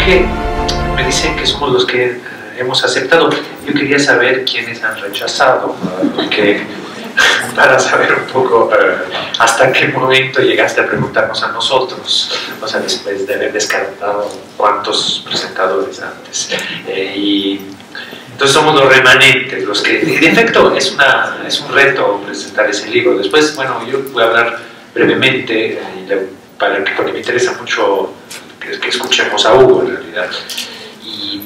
que me dicen que somos los que hemos aceptado. Yo quería saber quiénes han rechazado, porque para saber un poco hasta qué momento llegaste a preguntarnos a nosotros, o sea, después de haber descartado cuántos presentadores antes. Y entonces somos los remanentes, los que, de efecto, es un reto presentar ese libro. Después, bueno, yo voy a hablar brevemente, porque me interesa mucho que escuchemos a Hugo, en realidad. Y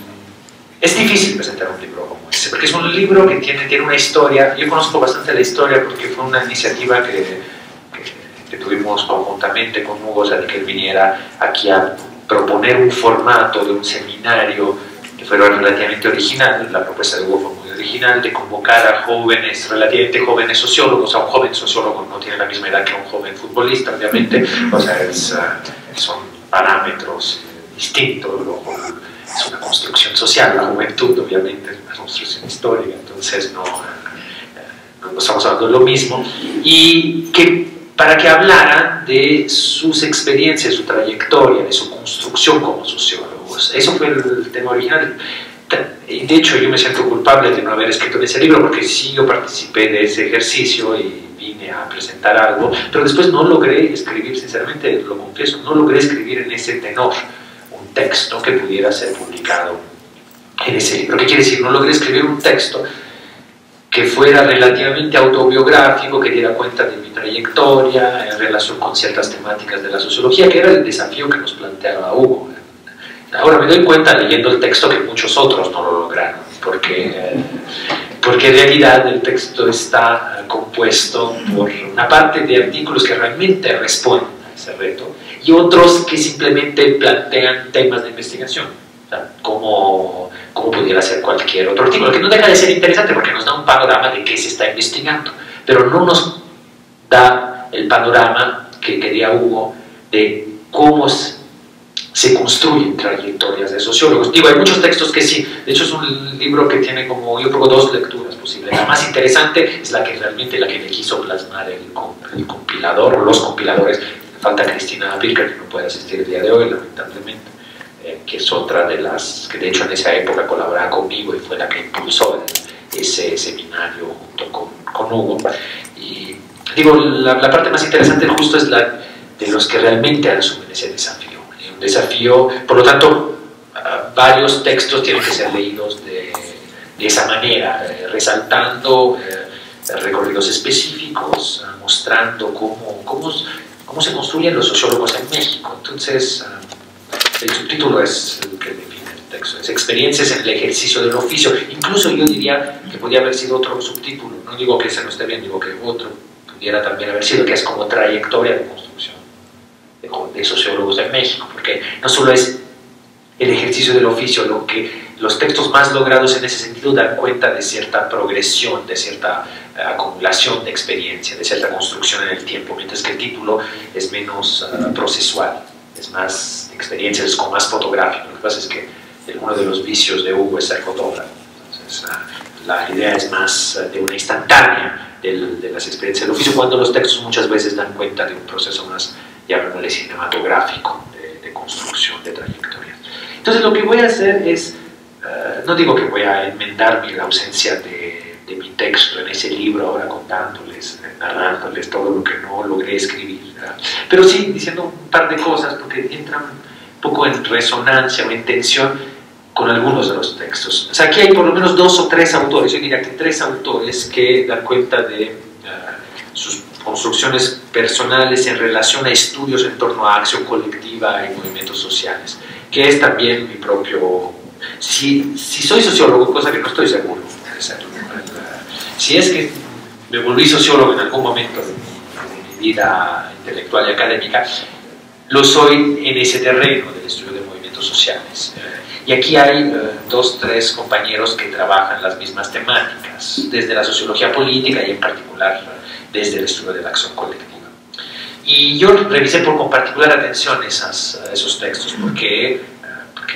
es difícil presentar un libro como ese, porque es un libro que tiene una historia. Yo conozco bastante la historia porque fue una iniciativa que tuvimos conjuntamente con Hugo, o sea, de que él viniera aquí a proponer un formato de un seminario que fuera relativamente original. La propuesta de Hugo fue muy original, de convocar a jóvenes, relativamente jóvenes sociólogos. A un joven sociólogo no tiene la misma edad que un joven futbolista, obviamente, o sea, son parámetros distintos. Es una construcción social, la juventud obviamente es una construcción histórica, entonces no estamos hablando de lo mismo, y para que hablaran de sus experiencias, su trayectoria, de su construcción como sociólogos. Eso fue el tema original. Y de hecho yo me siento culpable de no haber escrito en ese libro, porque sí, yo participé de ese ejercicio y vine a presentar algo, pero después no logré escribir, sinceramente lo confieso, no logré escribir en ese tenor un texto que pudiera ser publicado en ese libro. ¿Qué quiere decir? No logré escribir un texto que fuera relativamente autobiográfico, que diera cuenta de mi trayectoria en relación con ciertas temáticas de la sociología, que era el desafío que nos planteaba Hugo. Ahora me doy cuenta leyendo el texto que muchos otros no lo lograron, porque en realidad el texto está compuesto por una parte de artículos que realmente responden a ese reto y otros que simplemente plantean temas de investigación, o sea, como pudiera ser cualquier otro artículo, que no deja de ser interesante porque nos da un panorama de qué se está investigando, pero no nos da el panorama que quería Hugo de cómo se construyen trayectorias de sociólogos. Digo, hay muchos textos que sí, de hecho es un libro que tiene como, yo creo, dos lecturas posibles. La más interesante es la que realmente le quiso plasmar el compilador o los compiladores. Falta Cristina Pirker, que no puede asistir el día de hoy, lamentablemente, que es otra de las que de hecho en esa época colaboraba conmigo y fue la que impulsó ese seminario junto con Hugo. Y digo, la parte más interesante justo es la de los que realmente asumen ese desafío. Un desafío, por lo tanto, varios textos tienen que ser leídos de esa manera, resaltando recorridos específicos, mostrando cómo se construyen los sociólogos en México. Entonces, el subtítulo es el que define el texto, es experiencias en el ejercicio del oficio. Incluso yo diría que podría haber sido otro subtítulo, no digo que ese no esté bien, digo que otro pudiera también haber sido, que es como trayectoria de construcción de sociólogos en México, porque no solo es el ejercicio del oficio, lo que los textos más logrados en ese sentido dan cuenta de cierta progresión, de cierta acumulación de experiencia, de cierta construcción en el tiempo, mientras que el título es menos procesual, es más experiencia, es como más fotográfico. Lo que pasa es que uno de los vicios de Hugo es ser fotógrafo, entonces la idea es más de una instantánea de las experiencias del oficio, cuando los textos muchas veces dan cuenta de un proceso más, llamémosle, cinematográfico, de construcción de trayectorias. Entonces lo que voy a hacer es, no digo que voy a enmendar la ausencia de mi texto en ese libro ahora contándoles, narrándoles todo lo que no logré escribir, ¿verdad? Pero sí diciendo un par de cosas porque entran un poco en resonancia o en tensión con algunos de los textos. O sea, aquí hay por lo menos 2 o 3 autores, yo diría que 3 autores que dan cuenta de sus construcciones personales en relación a estudios en torno a acción colectiva y movimientos sociales, que es también mi propio... Si soy sociólogo, cosa que no estoy seguro, si es que me volví sociólogo en algún momento de mi vida intelectual y académica, lo soy en ese terreno del estudio de movimientos sociales. Y aquí hay 2 o 3 compañeros que trabajan las mismas temáticas, desde la sociología política y en particular desde el estudio de la acción colectiva. Y yo revisé con particular atención esos textos porque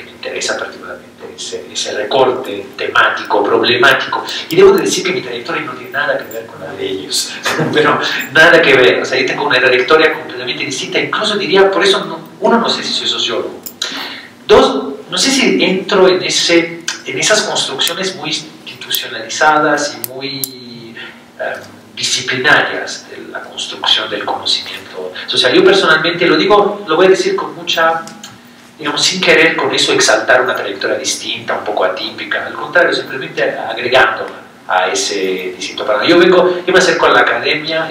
me interesa particularmente ese recorte temático, problemático. Y debo de decir que mi trayectoria no tiene nada que ver con la de ellos, pero nada que ver. O sea, yo tengo una trayectoria completamente distinta, incluso diría, por eso uno no sé si soy sociólogo. 2, no sé si entro en esas construcciones muy institucionalizadas y muy disciplinarias de la construcción del conocimiento social. Yo personalmente lo digo, lo voy a decir con mucha, digamos, sin querer con eso exaltar una trayectoria distinta, un poco atípica, al contrario, simplemente agregando a ese distinto paradigma. Yo me acerco a la academia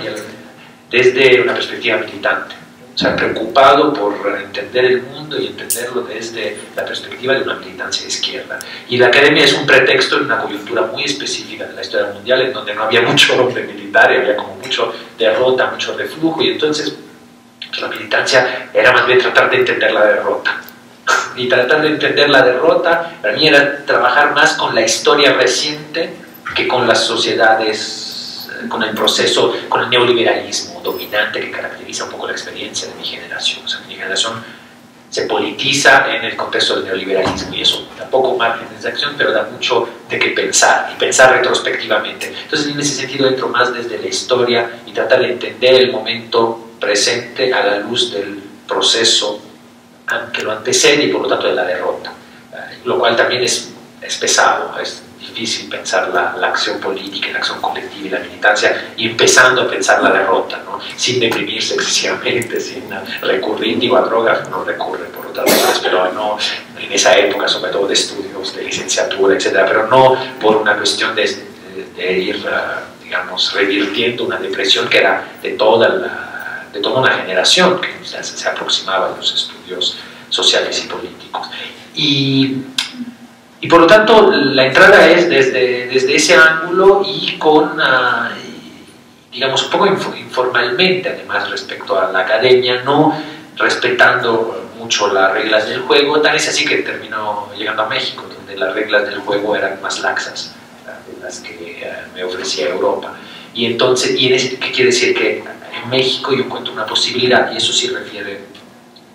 desde una perspectiva militante, o sea, preocupado por entender el mundo y entenderlo desde la perspectiva de una militancia de izquierda. Y la academia es un pretexto en una coyuntura muy específica de la historia mundial, en donde no había mucho orden militar y había como mucho derrota, mucho reflujo, y entonces pues, la militancia era más bien tratar de entender la derrota. Y tratar de entender la derrota, para mí era trabajar más con la historia reciente que con las sociedades, con el proceso, con el neoliberalismo dominante que caracteriza un poco la experiencia de mi generación. O sea, mi generación se politiza en el contexto del neoliberalismo y eso da poco margen de acción, pero da mucho de qué pensar y pensar retrospectivamente. Entonces, en ese sentido, entro más desde la historia y tratar de entender el momento presente a la luz del proceso que lo antecede y por lo tanto de la derrota, lo cual también es pesado, es difícil pensar la acción política, la acción colectiva y la militancia y empezando a pensar la derrota, ¿no? Sin deprimirse excesivamente, sin recurrir, digo, a drogas no recurre por otras cosas, pero no en esa época, sobre todo de estudios, de licenciatura, etcétera, pero no por una cuestión de ir, digamos, revirtiendo una depresión que era de toda una generación que se aproximaba a los estudios sociales y políticos. Y por lo tanto, la entrada es desde ese ángulo y con, digamos, un poco informalmente, además, respecto a la academia, no respetando mucho las reglas del juego, tan es así que terminó llegando a México, donde las reglas del juego eran más laxas de las que me ofrecía Europa. Y entonces, ¿qué quiere decir? Que en México yo encuentro una posibilidad, y eso sí refiere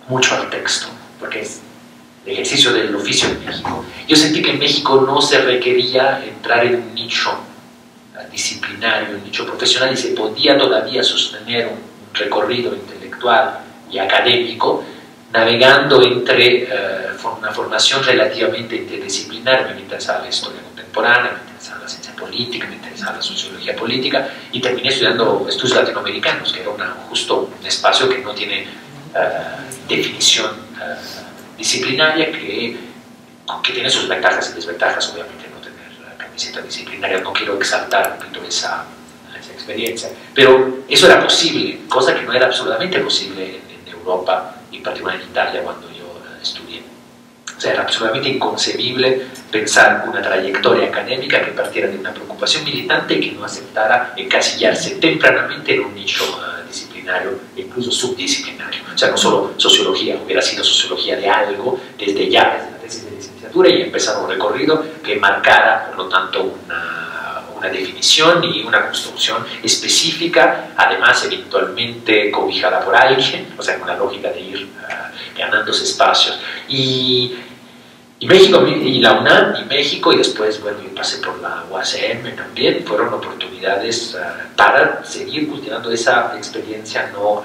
mucho al texto, porque es el ejercicio del oficio en México. Yo sentí que en México no se requería entrar en un nicho disciplinario, un nicho profesional, y se podía todavía sostener un recorrido intelectual y académico navegando entre una formación relativamente interdisciplinaria. Me interesaba la historia contemporánea, me interesaba la ciencia política, me interesaba la sociología política, y terminé estudiando estudios latinoamericanos, que era justo un espacio que no tiene definición disciplinaria, que tiene sus ventajas y desventajas, obviamente no tener camiseta disciplinaria, no quiero exaltar, repito, esa experiencia, pero eso era posible, cosa que no era absolutamente posible en Europa y en particular en Italia cuando yo estudié. O sea, era absolutamente inconcebible pensar una trayectoria académica que partiera de una preocupación militante y que no aceptara encasillarse tempranamente en un nicho disciplinario e incluso subdisciplinario. O sea, no solo sociología, hubiera sido sociología de algo desde la tesis de licenciatura y empezar un recorrido que marcara, por lo tanto, una definición y una construcción específica, además eventualmente cobijada por alguien, o sea, con la lógica de ir ganándose espacios. Y México, y la UNAM y México, y después, bueno, yo pasé por la UACM también, fueron oportunidades para seguir cultivando esa experiencia no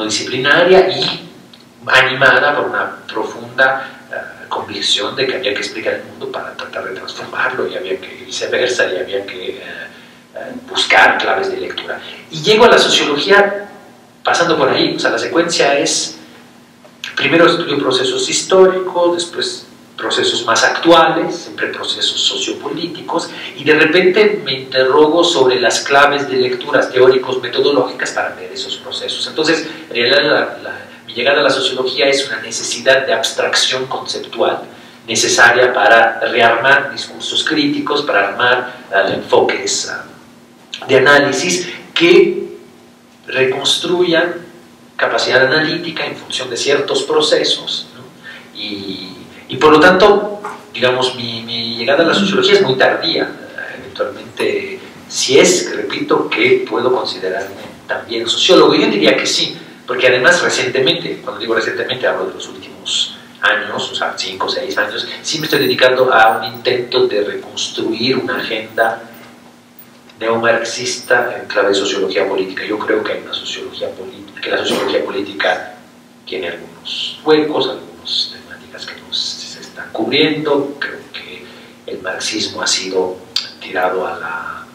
disciplinaria y animada por una profunda convicción de que había que explicar el mundo para tratar de transformarlo, y había que viceversa, y había que buscar claves de lectura. Y llego a la sociología pasando por ahí, o sea, la secuencia es: primero estudio procesos históricos, después procesos más actuales, siempre procesos sociopolíticos, y de repente me interrogo sobre las claves de lecturas teóricos metodológicas para ver esos procesos. Entonces, en realidad, mi llegada a la sociología es una necesidad de abstracción conceptual necesaria para rearmar discursos críticos, para armar enfoques de análisis que reconstruyan capacidad analítica en función de ciertos procesos, ¿no? Y por lo tanto, digamos, mi llegada a la sociología es muy tardía. Eventualmente, si es, repito, que puedo considerarme también sociólogo. Yo diría que sí, porque además recientemente, cuando digo recientemente hablo de los últimos años, o sea, 5 o 6 años, sí me estoy dedicando a un intento de reconstruir una agenda neomarxista en clave de sociología política. Yo creo que hay una sociología política, que la sociología política tiene algunos huecos, algunas temáticas políticas que nos están cubriendo. Creo que el marxismo ha sido tirado a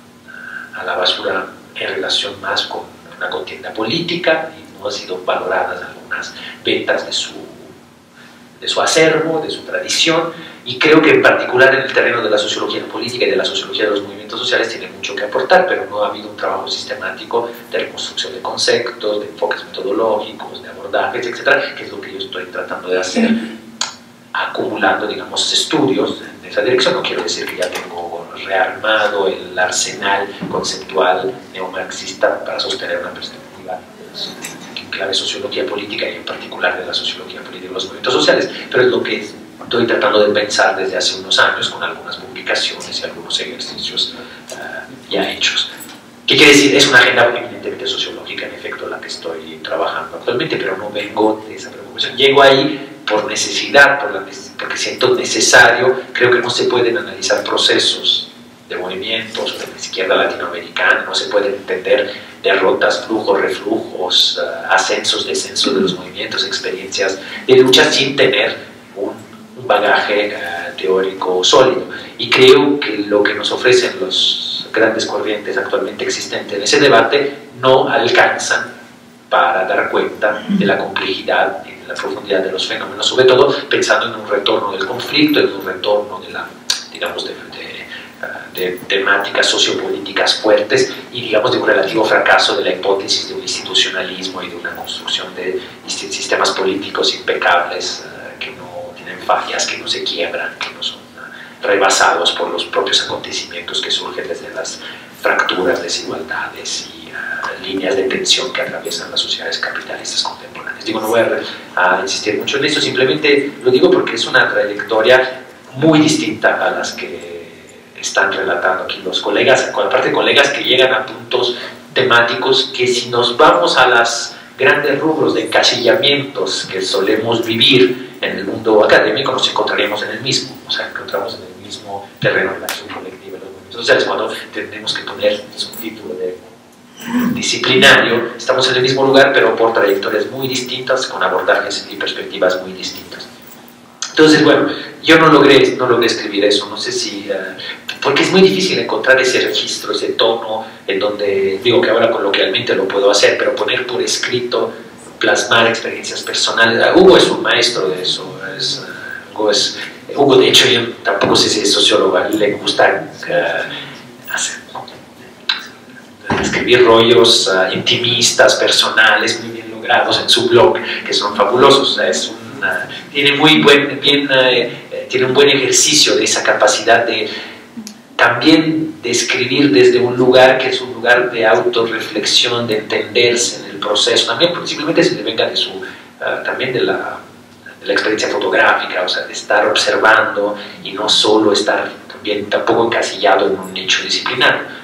la basura en relación más con una contienda política y no han sido valoradas algunas ventas de su acervo, de su tradición, y creo que en particular en el terreno de la sociología política y de la sociología de los movimientos sociales tiene mucho que aportar, pero no ha habido un trabajo sistemático de reconstrucción de conceptos, de enfoques metodológicos, de abordajes, etcétera, que es lo que yo estoy tratando de hacer, acumulando, digamos, estudios en esa dirección. No quiero decir que ya tengo rearmado el arsenal conceptual neomarxista para sostener una perspectiva en clave sociología política y en particular de la sociología política de los movimientos sociales, pero es lo que estoy tratando de pensar desde hace unos años con algunas publicaciones y algunos ejercicios ya hechos. ¿Qué quiere decir? Es una agenda evidentemente sociológica, en efecto, la que estoy trabajando actualmente, pero no vengo de esa preocupación. Llego ahí por necesidad, porque siento necesario. Creo que no se pueden analizar procesos de movimientos de la izquierda latinoamericana, no se pueden entender derrotas, flujos, reflujos, ascensos, descensos de los movimientos, experiencias de lucha sin tener un bagaje teórico sólido. Y creo que lo que nos ofrecen los grandes corrientes actualmente existentes en ese debate no alcanzan para dar cuenta de la complejidad y de la profundidad de los fenómenos, sobre todo pensando en un retorno del conflicto, en un retorno de la, digamos, de temáticas sociopolíticas fuertes y, digamos, de un relativo fracaso de la hipótesis de un institucionalismo y de una construcción de sistemas políticos impecables que no tienen fallas, que no se quiebran, que no son rebasados por los propios acontecimientos que surgen desde las fracturas, desigualdades y líneas de tensión que atraviesan las sociedades capitalistas contemporáneas. Digo, no voy a insistir mucho en esto, simplemente lo digo porque es una trayectoria muy distinta a las que están relatando aquí los colegas, aparte de colegas que llegan a puntos temáticos que, si nos vamos a los grandes rubros de encasillamientos que solemos vivir en el mundo académico, nos encontraríamos en el mismo, o sea, encontramos en el mismo terreno de la acción colectiva de los movimientos sociales. Cuando tenemos que poner un título de disciplinario, estamos en el mismo lugar, pero por trayectorias muy distintas, con abordajes y perspectivas muy distintas. Entonces, bueno, yo no logré escribir eso, no sé si... porque es muy difícil encontrar ese registro, ese tono, en donde, digo que ahora coloquialmente lo puedo hacer, pero poner por escrito, plasmar experiencias personales. Hugo es un maestro de eso. Hugo, de hecho, yo tampoco sé si es sociólogo, a él le gusta escribir rollos intimistas, personales, muy bien logrados en su blog, que son fabulosos. O sea, tiene un buen ejercicio de esa capacidad de también de escribir desde un lugar que es un lugar de autorreflexión, de entenderse en el proceso, también posiblemente se le venga de también de la experiencia fotográfica, o sea, de estar observando y no solo estar también tampoco encasillado en un nicho disciplinario.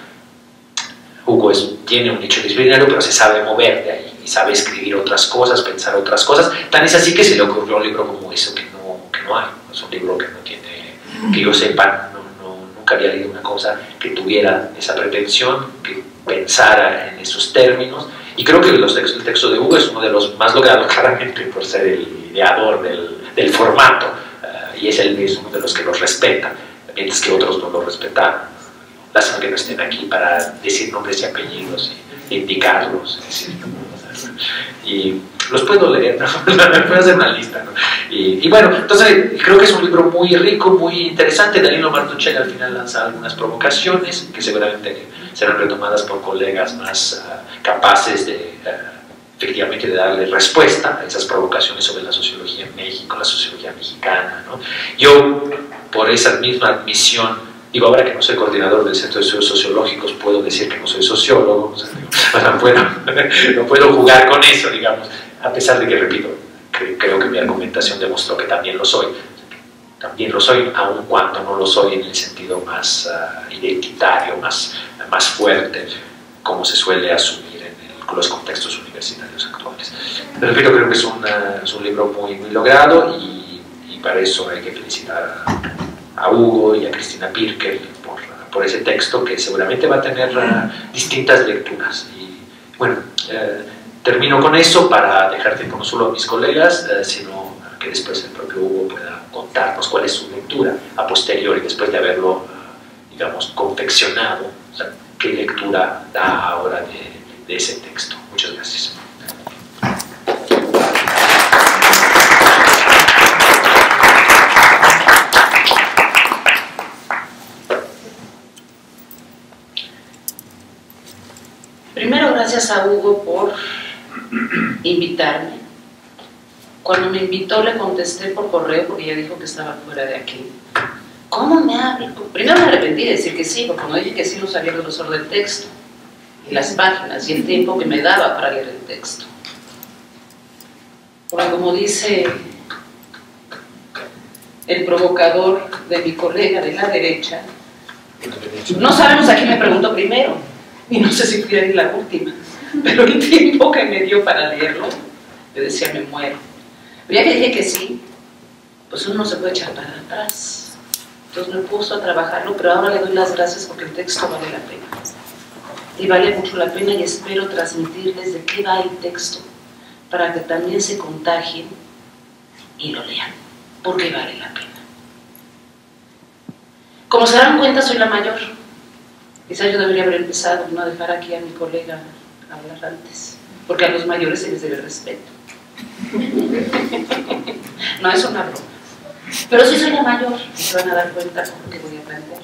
Hugo tiene un nicho disciplinario, pero se sabe mover de ahí y sabe escribir otras cosas, pensar otras cosas. Tan es así que se le ocurrió un libro como eso que no hay. Es un libro que no tiene, que yo sepa, nunca había leído una cosa que tuviera esa pretensión, que pensara en esos términos. Y creo que el texto de Hugo es uno de los más logrados, claramente, por ser el ideador del formato, y es uno de los que los respeta, mientras que otros no lo respetaron. Lástima que no estén aquí para decir nombres y apellidos e indicarlos, y los puedo leer, ¿no? Puedo hacer una lista, ¿no? Y bueno, entonces creo que es un libro muy rico, muy interesante. Danilo Martuchelli al final lanza algunas provocaciones que seguramente serán retomadas por colegas más capaces de efectivamente de darle respuesta a esas provocaciones sobre la sociología en México, la sociología mexicana, ¿no? Yo, por esa misma admisión, digo, ahora que no soy coordinador del Centro de Estudios Sociológicos, puedo decir que no soy sociólogo, o sea, no puedo jugar con eso, digamos, a pesar de que, repito, creo que mi argumentación demostró que también lo soy. También lo soy, aun cuando no lo soy en el sentido más identitario, más fuerte, como se suele asumir en los contextos universitarios actuales. Pero, repito, creo que es un libro muy, muy logrado y para eso hay que felicitar a Hugo y a Cristina Pirker por ese texto, que seguramente va a tener distintas lecturas. Y bueno, termino con eso para dejar tiempo no solo a mis colegas, sino que después el propio Hugo pueda contarnos cuál es su lectura a posteriori, después de haberlo, digamos, confeccionado. O sea, ¿qué lectura da ahora de ese texto? Muchas gracias. Primero, gracias a Hugo por invitarme. Cuando me invitó le contesté por correo porque ella dijo que estaba fuera de aquí. ¿Cómo me habla? Primero me arrepentí de decir que sí, porque cuando dije que sí no sabía el grosor del texto, y las páginas y el tiempo que me daba para leer el texto. Porque como dice el provocador de mi colega de la derecha, no sabemos a quién me preguntó primero, y no sé si fui a ir la última, pero el tiempo que me dio para leerlo, yo decía, me muero. Pero ya que dije que sí, pues uno no se puede echar para atrás. Entonces me puso a trabajarlo, pero ahora le doy las gracias porque el texto vale la pena. Y vale mucho la pena, y espero transmitirles de qué va el texto para que también se contagien y lo lean, porque vale la pena. Como se dan cuenta, soy la mayor. Quizás yo debería haber empezado, no dejar aquí a mi colega hablar antes, porque a los mayores se les debe respeto. No, es una broma. Pero sí soy la mayor, y se van a dar cuenta con lo que voy a aprender.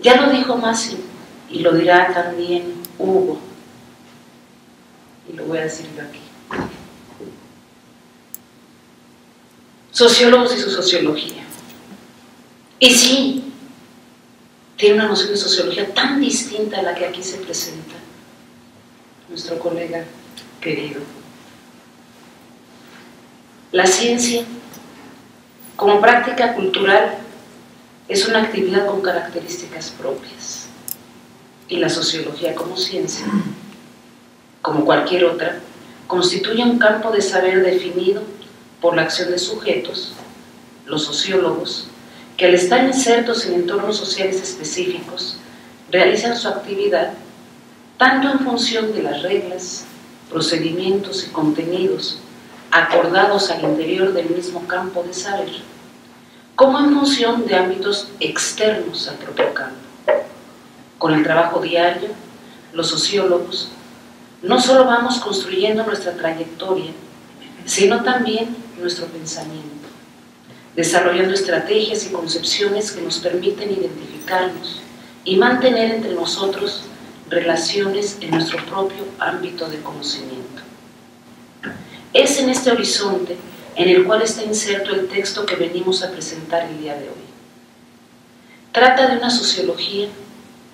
Ya lo dijo Masi, y lo dirá también Hugo, y lo voy a decir yo aquí. Sociólogos y su sociología. Y sí, tiene una noción de sociología tan distinta a la que aquí se presenta nuestro colega querido. La ciencia, como práctica cultural, es una actividad con características propias. Y la sociología como ciencia, como cualquier otra, constituye un campo de saber definido por la acción de sujetos, los sociólogos, que al estar insertos en entornos sociales específicos, realizan su actividad tanto en función de las reglas, procedimientos y contenidos acordados al interior del mismo campo de saber, como en función de ámbitos externos al propio campo. Con el trabajo diario, los sociólogos no solo vamos construyendo nuestra trayectoria, sino también nuestro pensamiento, desarrollando estrategias y concepciones que nos permiten identificarnos y mantener entre nosotros relaciones en nuestro propio ámbito de conocimiento. Es en este horizonte en el cual está inserto el texto que venimos a presentar el día de hoy. Trata de una sociología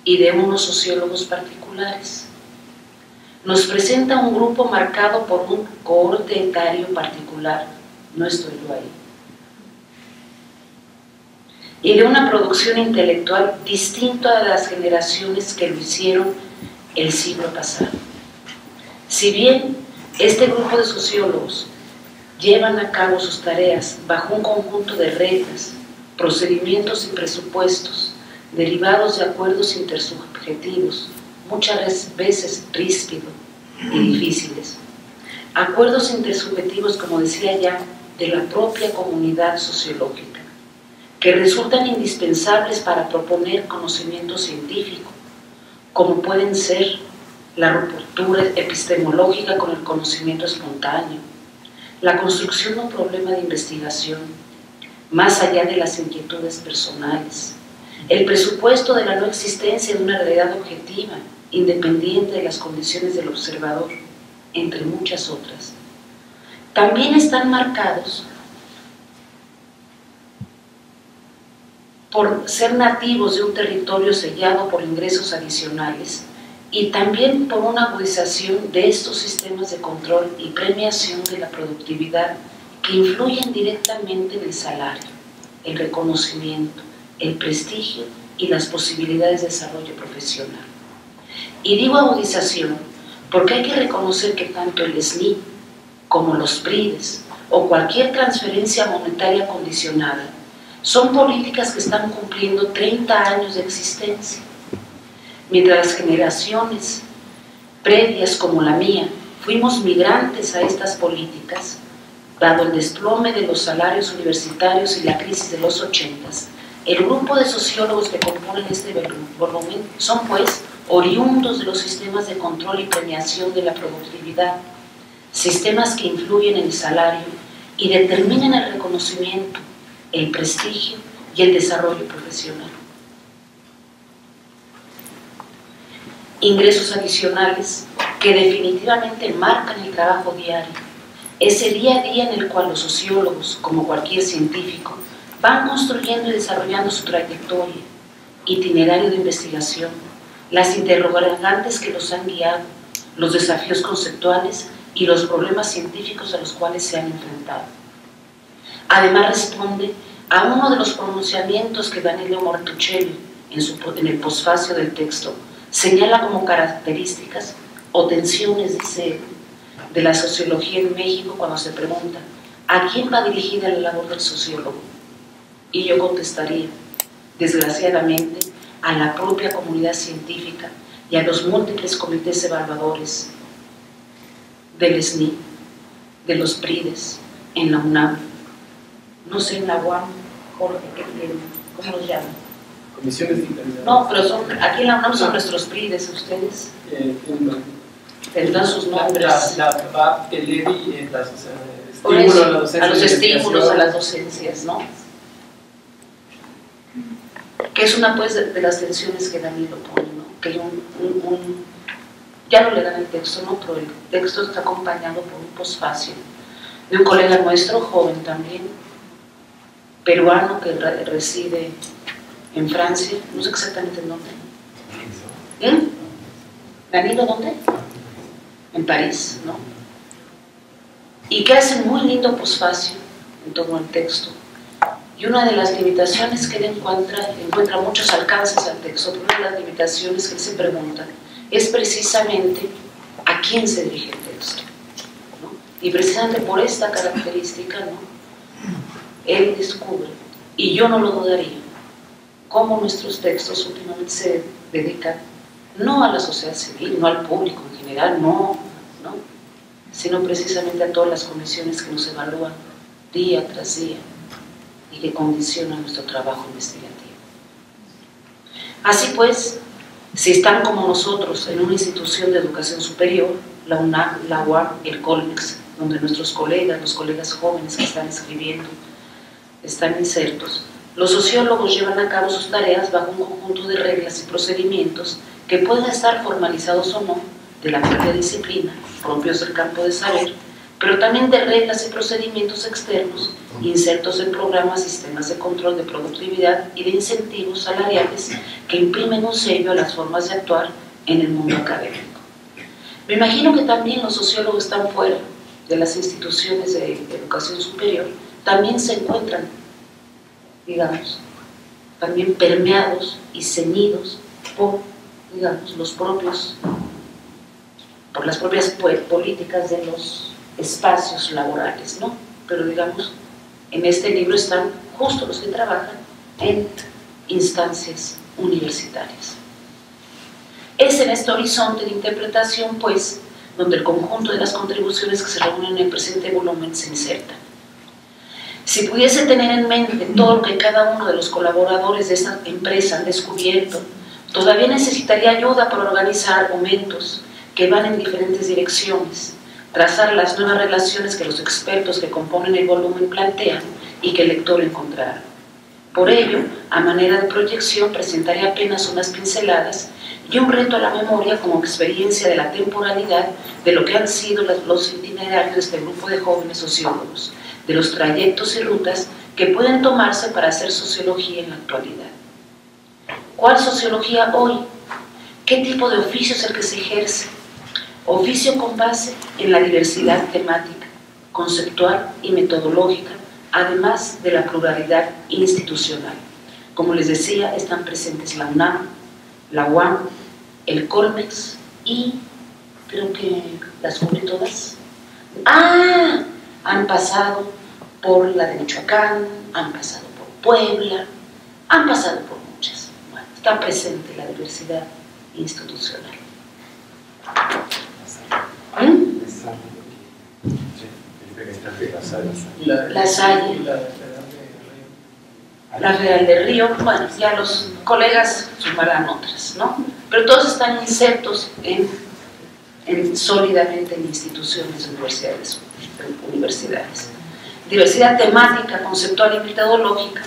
y de unos sociólogos particulares. Nos presenta un grupo marcado por un cohorte etario particular, no estoy yo ahí, y de una producción intelectual distinta a las generaciones que lo hicieron el siglo pasado. Si bien este grupo de sociólogos llevan a cabo sus tareas bajo un conjunto de reglas, procedimientos y presupuestos derivados de acuerdos intersubjetivos, muchas veces ríspidos y difíciles, acuerdos intersubjetivos, como decía ya, de la propia comunidad sociológica, que resultan indispensables para proponer conocimiento científico, como pueden ser la ruptura epistemológica con el conocimiento espontáneo, la construcción de un problema de investigación, más allá de las inquietudes personales, el presupuesto de la no existencia de una realidad objetiva, independiente de las condiciones del observador, entre muchas otras. También están marcados por ser nativos de un territorio sellado por ingresos adicionales y también por una agudización de estos sistemas de control y premiación de la productividad que influyen directamente en el salario, el reconocimiento, el prestigio y las posibilidades de desarrollo profesional. Y digo agudización porque hay que reconocer que tanto el SNI como los PRIDES o cualquier transferencia monetaria condicionada son políticas que están cumpliendo 30 años de existencia, mientras las generaciones previas como la mía fuimos migrantes a estas políticas. dado el desplome de los salarios universitarios y la crisis de los 80s, el grupo de sociólogos que componen este volumen son pues oriundos de los sistemas de control y premiación de la productividad, sistemas que influyen en el salario y determinan el reconocimiento, el prestigio y el desarrollo profesional. Ingresos adicionales que definitivamente marcan el trabajo diario, ese día a día en el cual los sociólogos, como cualquier científico, van construyendo y desarrollando su trayectoria, itinerario de investigación, las interrogantes que los han guiado, los desafíos conceptuales y los problemas científicos a los cuales se han enfrentado. Además responde a uno de los pronunciamientos que Danilo Martuchelli, en el posfacio del texto, señala como características o tensiones, dice él, de la sociología en México cuando se pregunta ¿a quién va dirigida la labor del sociólogo? Y yo contestaría, desgraciadamente, a la propia comunidad científica y a los múltiples comités evaluadores del SNI, de los PRIDES, en la UNAM, no sé, en la UAM, Jorge, ¿cómo los llaman? Comisiones de calidad. No, pero aquí en la UNAM son nuestros PRIDES, ¿ustedes? Tendrán sus nombres. La VAP, el EDI, a los estímulos, a las docencias, ¿no? Que es una pues de las tensiones que Danilo pone, ¿no? Que hay ya no le dan el texto, ¿no? Pero el texto está acompañado por un posfacio de un colega nuestro, joven también, peruano, que reside en Francia, no sé exactamente en dónde. ¿Danilo dónde? En París, ¿no? Y que hace un muy lindo posfacio en todo el texto. Y una de las limitaciones que él encuentra muchos alcances al texto, pero una de las limitaciones que él se pregunta es precisamente a quién se dirige el texto, ¿no? Y precisamente por esta característica, ¿no? Él descubre, y yo no lo dudaría, cómo nuestros textos últimamente se dedican no a la sociedad civil, no al público en general, no, sino precisamente a todas las comisiones que nos evalúan día tras día y que condicionan nuestro trabajo investigativo. Así pues, si están como nosotros en una institución de educación superior, la UNAM, la UAM, el Colmex, donde nuestros colegas, los colegas jóvenes que están escribiendo, están insertos, los sociólogos llevan a cabo sus tareas bajo un conjunto de reglas y procedimientos que pueden estar formalizados o no de la propia disciplina, propios del campo de saber, pero también de reglas y procedimientos externos insertos en programas, sistemas de control de productividad y de incentivos salariales que imprimen un sello a las formas de actuar en el mundo académico. Me imagino que también los sociólogos están fuera de las instituciones de educación superior, también se encuentran, digamos, también permeados y ceñidos por, digamos, por las propias políticas de los espacios laborales, ¿no? Pero digamos, en este libro están justo los que trabajan en instancias universitarias. Es en este horizonte de interpretación, pues, donde el conjunto de las contribuciones que se reúnen en el presente volumen se insertan. Si pudiese tener en mente todo lo que cada uno de los colaboradores de esta empresa han descubierto, todavía necesitaría ayuda para organizar argumentos que van en diferentes direcciones, trazar las nuevas relaciones que los expertos que componen el volumen plantean y que el lector encontrará. Por ello, a manera de proyección, presentaré apenas unas pinceladas y un reto a la memoria como experiencia de la temporalidad de lo que han sido los itinerarios de este grupo de jóvenes sociólogos, de los trayectos y rutas que pueden tomarse para hacer sociología en la actualidad. ¿Cuál sociología hoy? ¿Qué tipo de oficio es el que se ejerce? Oficio con base en la diversidad temática, conceptual y metodológica, además de la pluralidad institucional. Como les decía, están presentes la UNAM, la UAM, el Colmex y creo que las cubrí todas. Han pasado por la de Michoacán, han pasado por Puebla, han pasado por muchas. Bueno, está presente la diversidad institucional. La Salle, la Federal del Río, bueno, ya los colegas sumarán otras, ¿no? Pero todos están insertos sólidamente en instituciones universidades. Diversidad temática, conceptual y metodológica,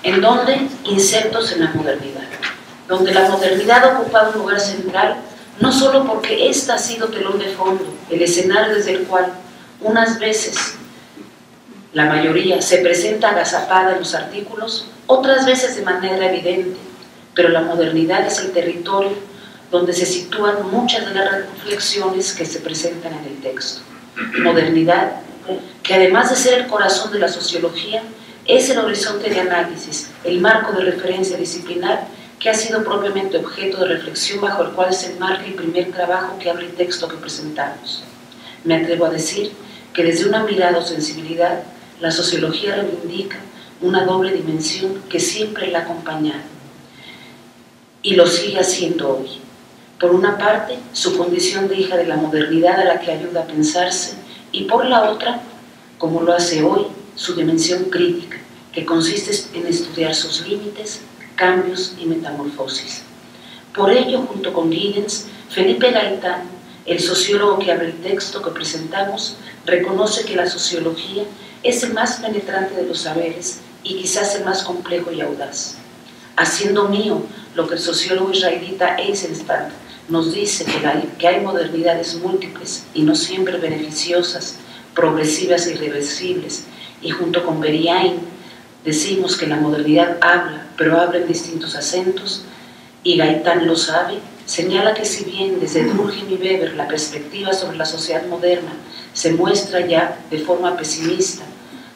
en donde insertos en la modernidad, donde la modernidad ha ocupado un lugar central, no solo porque ésta ha sido telón de fondo, el escenario desde el cual unas veces la mayoría se presenta agazapada en los artículos, otras veces de manera evidente, pero la modernidad es el territorio donde se sitúan muchas de las reflexiones que se presentan en el texto. Modernidad, que además de ser el corazón de la sociología, es el horizonte de análisis, el marco de referencia disciplinar que ha sido propiamente objeto de reflexión bajo el cual se enmarca el primer trabajo que abre el texto que presentamos. Me atrevo a decir que desde una mirada o sensibilidad, la sociología reivindica una doble dimensión que siempre la ha acompañado y lo sigue haciendo hoy. Por una parte, su condición de hija de la modernidad a la que ayuda a pensarse, y por la otra, como lo hace hoy, su dimensión crítica, que consiste en estudiar sus límites, cambios y metamorfosis. Por ello, junto con Giddens, Felipe Gaitán, el sociólogo que abre el texto que presentamos, reconoce que la sociología es el más penetrante de los saberes y quizás el más complejo y audaz. Haciendo mío lo que el sociólogo israelita Eisenstadt nos dice que hay modernidades múltiples y no siempre beneficiosas, progresivas e irreversibles, y junto con Beriain decimos que la modernidad habla, pero habla en distintos acentos, y Gaitán lo sabe, señala que si bien desde Durkheim y Weber la perspectiva sobre la sociedad moderna se muestra ya de forma pesimista,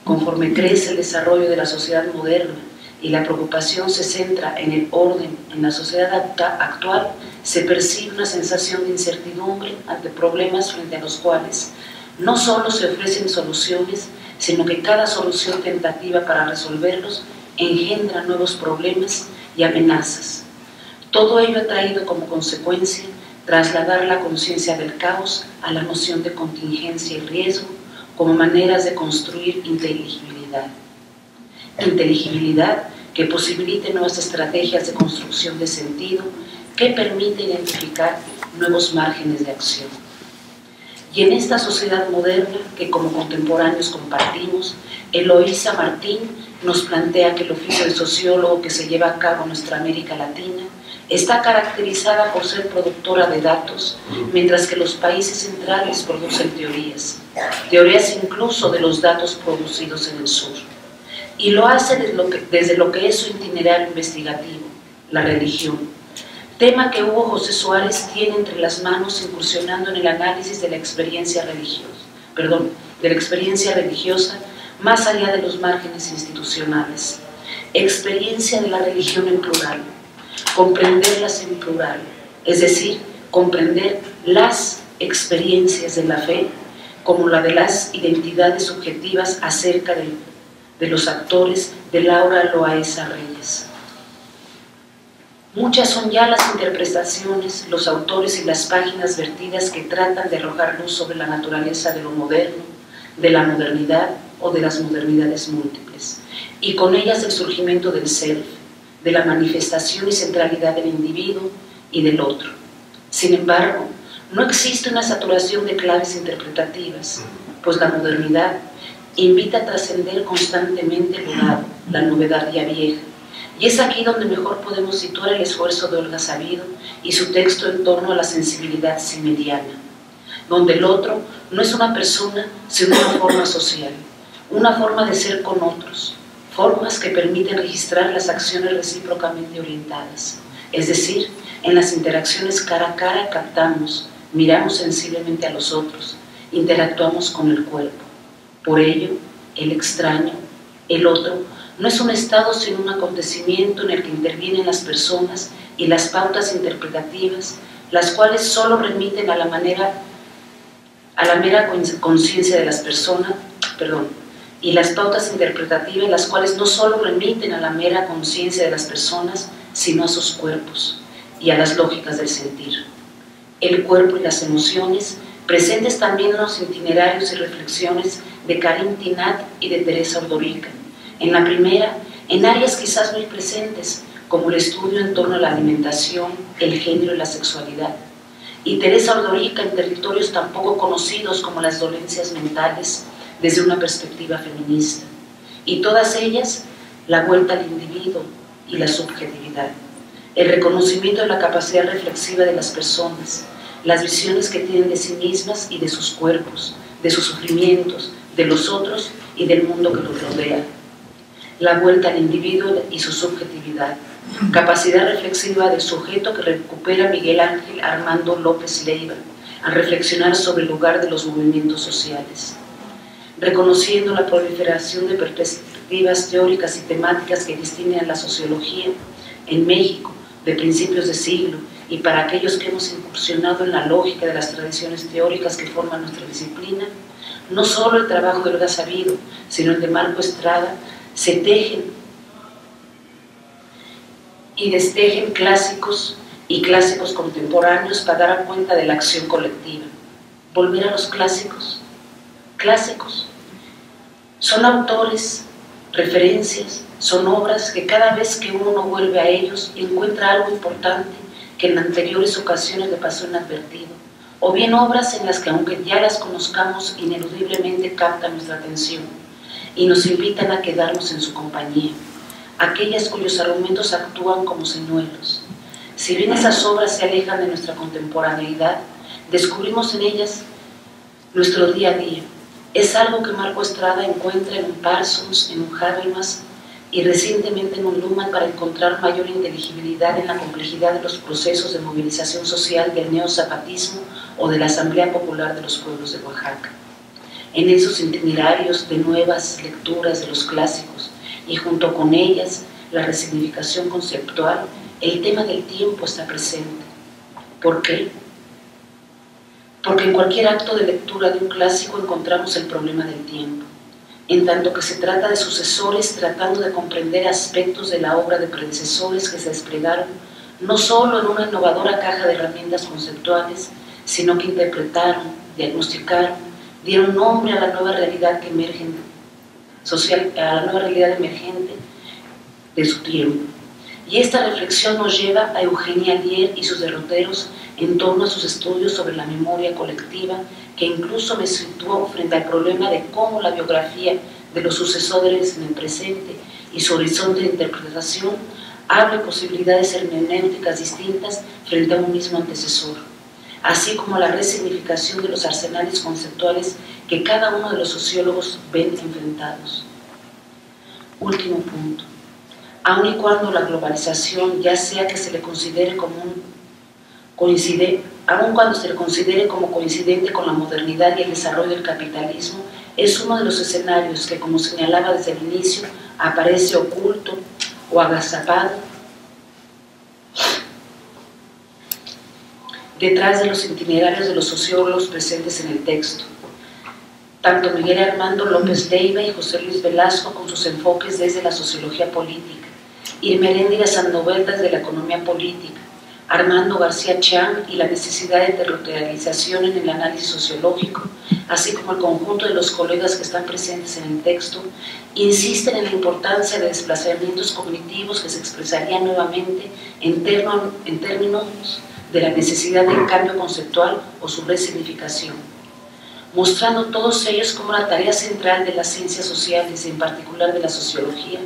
conforme crece el desarrollo de la sociedad moderna y la preocupación se centra en el orden en la sociedad actual, se percibe una sensación de incertidumbre ante problemas frente a los cuales no solo se ofrecen soluciones, sino que cada solución tentativa para resolverlos engendra nuevos problemas y amenazas. Todo ello ha traído como consecuencia trasladar la conciencia del caos a la noción de contingencia y riesgo como maneras de construir inteligibilidad. Inteligibilidad que posibilite nuevas estrategias de construcción de sentido que permite identificar nuevos márgenes de acción. Y en esta sociedad moderna que como contemporáneos compartimos, Eloísa Martín nos plantea que el oficio de sociólogo que se lleva a cabo en nuestra América Latina está caracterizada por ser productora de datos, mientras que los países centrales producen teorías incluso de los datos producidos en el sur. Y lo hace desde lo que es su itinerario investigativo, la religión, tema que Hugo José Suárez tiene entre las manos incursionando en el análisis de la experiencia religiosa más allá de los márgenes institucionales. Experiencia de la religión en plural, comprenderlas en plural, es decir, comprender las experiencias de la fe como la de las identidades subjetivas acerca de los actores de Laura Loaesa Reyes. Muchas son ya las interpretaciones, los autores y las páginas vertidas que tratan de arrojar luz sobre la naturaleza de lo moderno, de la modernidad o de las modernidades múltiples, y con ellas el surgimiento del self, de la manifestación y centralidad del individuo y del otro. Sin embargo, no existe una saturación de claves interpretativas, pues la modernidad invita a trascender constantemente lo dado, la novedad ya vieja, y es aquí donde mejor podemos situar el esfuerzo de Olga Sabido y su texto en torno a la sensibilidad simediana, donde el otro no es una persona, sino una forma social, una forma de ser con otros, formas que permiten registrar las acciones recíprocamente orientadas, es decir, en las interacciones cara a cara captamos, miramos sensiblemente a los otros, interactuamos con el cuerpo. Por ello, el extraño, el otro, no es un estado sino un acontecimiento en el que intervienen las personas y las pautas interpretativas, las cuales solo remiten a la mera conciencia de las personas, y las pautas interpretativas, las cuales no solo remiten a la mera conciencia de las personas, sino a sus cuerpos y a las lógicas del sentir. El cuerpo y las emociones presentes también los itinerarios y reflexiones de Karim Tinat y de Teresa Ordorica. En la primera, en áreas quizás muy presentes, como el estudio en torno a la alimentación, el género y la sexualidad. Y Teresa Ordorica en territorios tan poco conocidos como las dolencias mentales, desde una perspectiva feminista. Y todas ellas, la vuelta al individuo y la subjetividad, el reconocimiento de la capacidad reflexiva de las personas, las visiones que tienen de sí mismas y de sus cuerpos, de sus sufrimientos, de los otros y del mundo que los rodea. La vuelta al individuo y su subjetividad, capacidad reflexiva del sujeto que recupera Miguel Ángel Armando López Leiva al reflexionar sobre el lugar de los movimientos sociales, reconociendo la proliferación de perspectivas teóricas y temáticas que distinguen a la sociología en México de principios de siglo, y para aquellos que hemos incursionado en la lógica de las tradiciones teóricas que forman nuestra disciplina, no solo el trabajo de Olga Sabido, sino el de Marco Estrada, se tejen y destejen clásicos y clásicos contemporáneos para dar cuenta de la acción colectiva. Volver a los clásicos. Clásicos son autores, referencias, son obras que cada vez que uno vuelve a ellos encuentra algo importante que en anteriores ocasiones le pasó inadvertido, o bien obras en las que aunque ya las conozcamos ineludiblemente captan nuestra atención y nos invitan a quedarnos en su compañía, aquellas cuyos argumentos actúan como señuelos. Si bien esas obras se alejan de nuestra contemporaneidad, descubrimos en ellas nuestro día a día. Es algo que Marco Estrada encuentra en un Parsons, en un Habermas y recientemente en un Luhmann para encontrar mayor inteligibilidad en la complejidad de los procesos de movilización social del neozapatismo o de la Asamblea Popular de los Pueblos de Oaxaca. En esos itinerarios de nuevas lecturas de los clásicos y junto con ellas la resignificación conceptual, el tema del tiempo está presente. ¿Por qué? Porque en cualquier acto de lectura de un clásico encontramos el problema del tiempo, en tanto que se trata de sucesores tratando de comprender aspectos de la obra de predecesores que se desplegaron no solo en una innovadora caja de herramientas conceptuales, sino que interpretaron, diagnosticaron, dieron nombre a la nueva realidad que emerge social, a la nueva realidad emergente de su tiempo. Y esta reflexión nos lleva a Eugenia Alier y sus derroteros en torno a sus estudios sobre la memoria colectiva, que incluso me situó frente al problema de cómo la biografía de los sucesores en el presente y su horizonte de interpretación abre posibilidades hermenéuticas distintas frente a un mismo antecesor, así como la resignificación de los arsenales conceptuales que cada uno de los sociólogos ven enfrentados. Último punto. Aun y cuando la globalización, ya sea que se le considere como aun cuando se le considere como coincidente con la modernidad y el desarrollo del capitalismo, es uno de los escenarios que, como señalaba desde el inicio, aparece oculto o agazapado detrás de los itinerarios de los sociólogos presentes en el texto. Tanto Miguel Armando López Leiva y José Luis Velasco con sus enfoques desde la sociología política, Irma Heréndira Sandoval desde la economía política, Armando García Chang y la necesidad de territorialización en el análisis sociológico, así como el conjunto de los colegas que están presentes en el texto, insisten en la importancia de desplazamientos cognitivos que se expresarían nuevamente en términos de la necesidad del cambio conceptual o su resignificación, mostrando todos ellos como la tarea central de las ciencias sociales, y en particular de la sociología,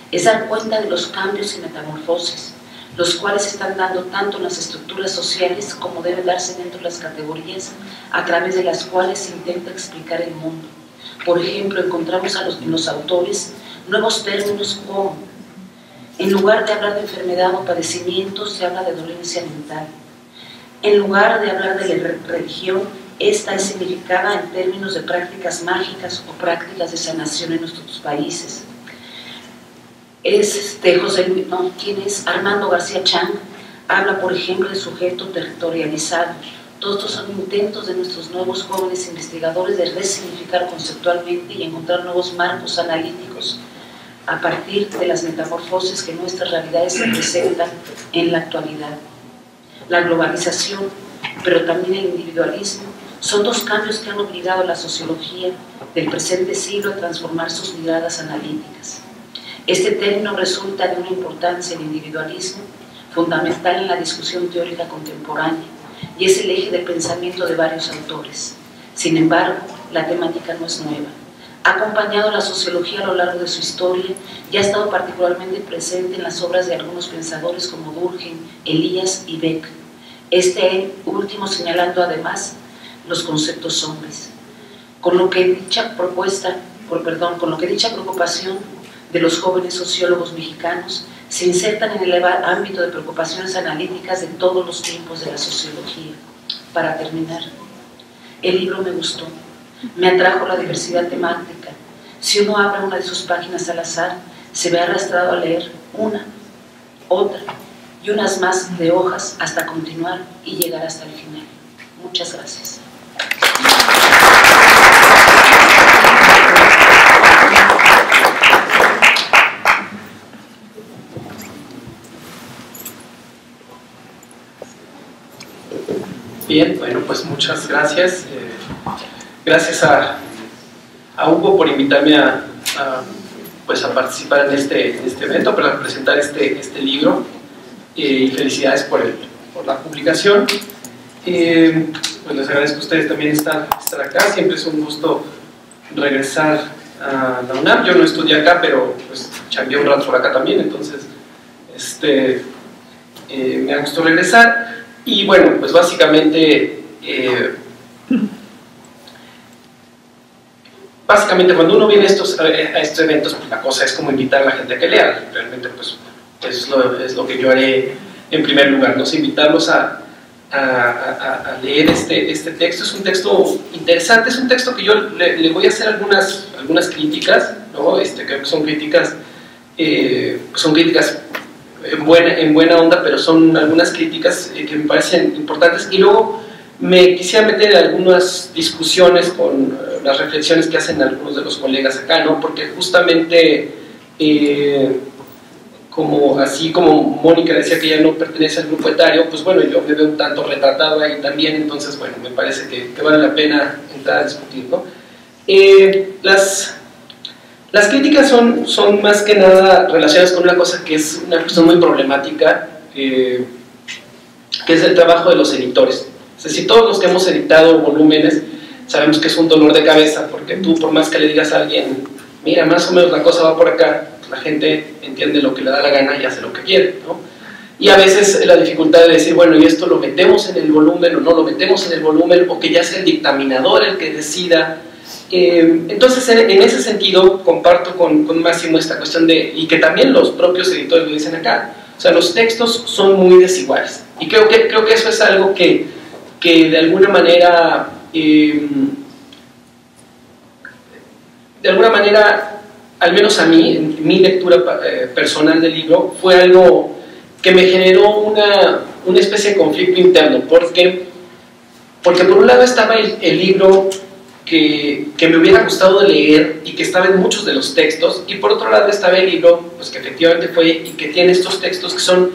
es dar cuenta de los cambios y metamorfosis, los cuales se están dando tanto en las estructuras sociales como deben darse dentro de las categorías a través de las cuales se intenta explicar el mundo. Por ejemplo, encontramos en los autores nuevos términos como, en lugar de hablar de enfermedad o padecimiento, se habla de dolencia mental. En lugar de hablar de la religión, esta es significada en términos de prácticas mágicas o prácticas de sanación en nuestros países. ¿Quién es? Armando García Chang habla, por ejemplo, de sujeto territorializado. Todos estos son intentos de nuestros nuevos jóvenes investigadores de resignificar conceptualmente y encontrar nuevos marcos analíticos a partir de las metamorfosis que nuestras realidades se presentan en la actualidad. La globalización, pero también el individualismo, son dos cambios que han obligado a la sociología del presente siglo a transformar sus miradas analíticas. Este término resulta de una importancia en el individualismo fundamental en la discusión teórica contemporánea y es el eje del pensamiento de varios autores. Sin embargo, la temática no es nueva. Ha acompañado a la sociología a lo largo de su historia y ha estado particularmente presente en las obras de algunos pensadores como Durkheim, Elias y Beck. Este último señalando además los conceptos zombies. Con lo que dicha preocupación de los jóvenes sociólogos mexicanos se insertan en el ámbito de preocupaciones analíticas de todos los tiempos de la sociología. Para terminar, el libro me gustó, me atrajo la diversidad temática. Si uno abre una de sus páginas al azar, se ve arrastrado a leer una, otra y unas más de hojas hasta continuar y llegar hasta el final. Muchas gracias. Bien, bueno, pues muchas gracias. Gracias a Hugo por invitarme a participar en este evento, para presentar este libro, y felicidades por la publicación. Pues les agradezco a ustedes también estar acá. Siempre es un gusto regresar a la UNAM. Yo no estudié acá, pero pues chambeé un rato por acá también, entonces me ha gustado regresar. Y bueno, pues básicamente cuando uno viene a estos eventos, pues la cosa es como invitar a la gente a que lea. Realmente pues es lo que yo haré en primer lugar, ¿no? Invitarlos a leer este texto. Es un texto interesante, es un texto que yo le voy a hacer algunas críticas, ¿no? Creo que son críticas en buena onda, pero son algunas críticas que me parecen importantes, y luego me quisiera meter en algunas discusiones con las reflexiones que hacen algunos de los colegas acá, ¿no? Porque justamente así como Mónica decía que ella no pertenece al grupo etario, pues bueno, yo me veo un tanto retratado ahí también, entonces bueno, me parece que vale la pena entrar a discutir, ¿no? Las críticas son más que nada relacionadas con una cosa que es una cuestión muy problemática, que es el trabajo de los editores. Es decir, todos los que hemos editado volúmenes sabemos que es un dolor de cabeza, porque tú, por más que le digas a alguien, mira, más o menos la cosa va por acá, la gente entiende lo que le da la gana y hace lo que quiere, ¿no? Y a veces la dificultad de decir, bueno, y esto lo metemos en el volumen o no lo metemos en el volumen, o que ya sea el dictaminador el que decida. Entonces, en ese sentido, comparto con Máximo esta cuestión y que también los propios editores lo dicen acá. O sea, los textos son muy desiguales. Y creo que eso es algo que de alguna manera, al menos a mí, en mi lectura personal del libro, fue algo que me generó una especie de conflicto interno, porque por un lado estaba el libro que me hubiera gustado de leer y que estaba en muchos de los textos, y por otro lado estaba el libro pues, que efectivamente fue y que tiene estos textos que son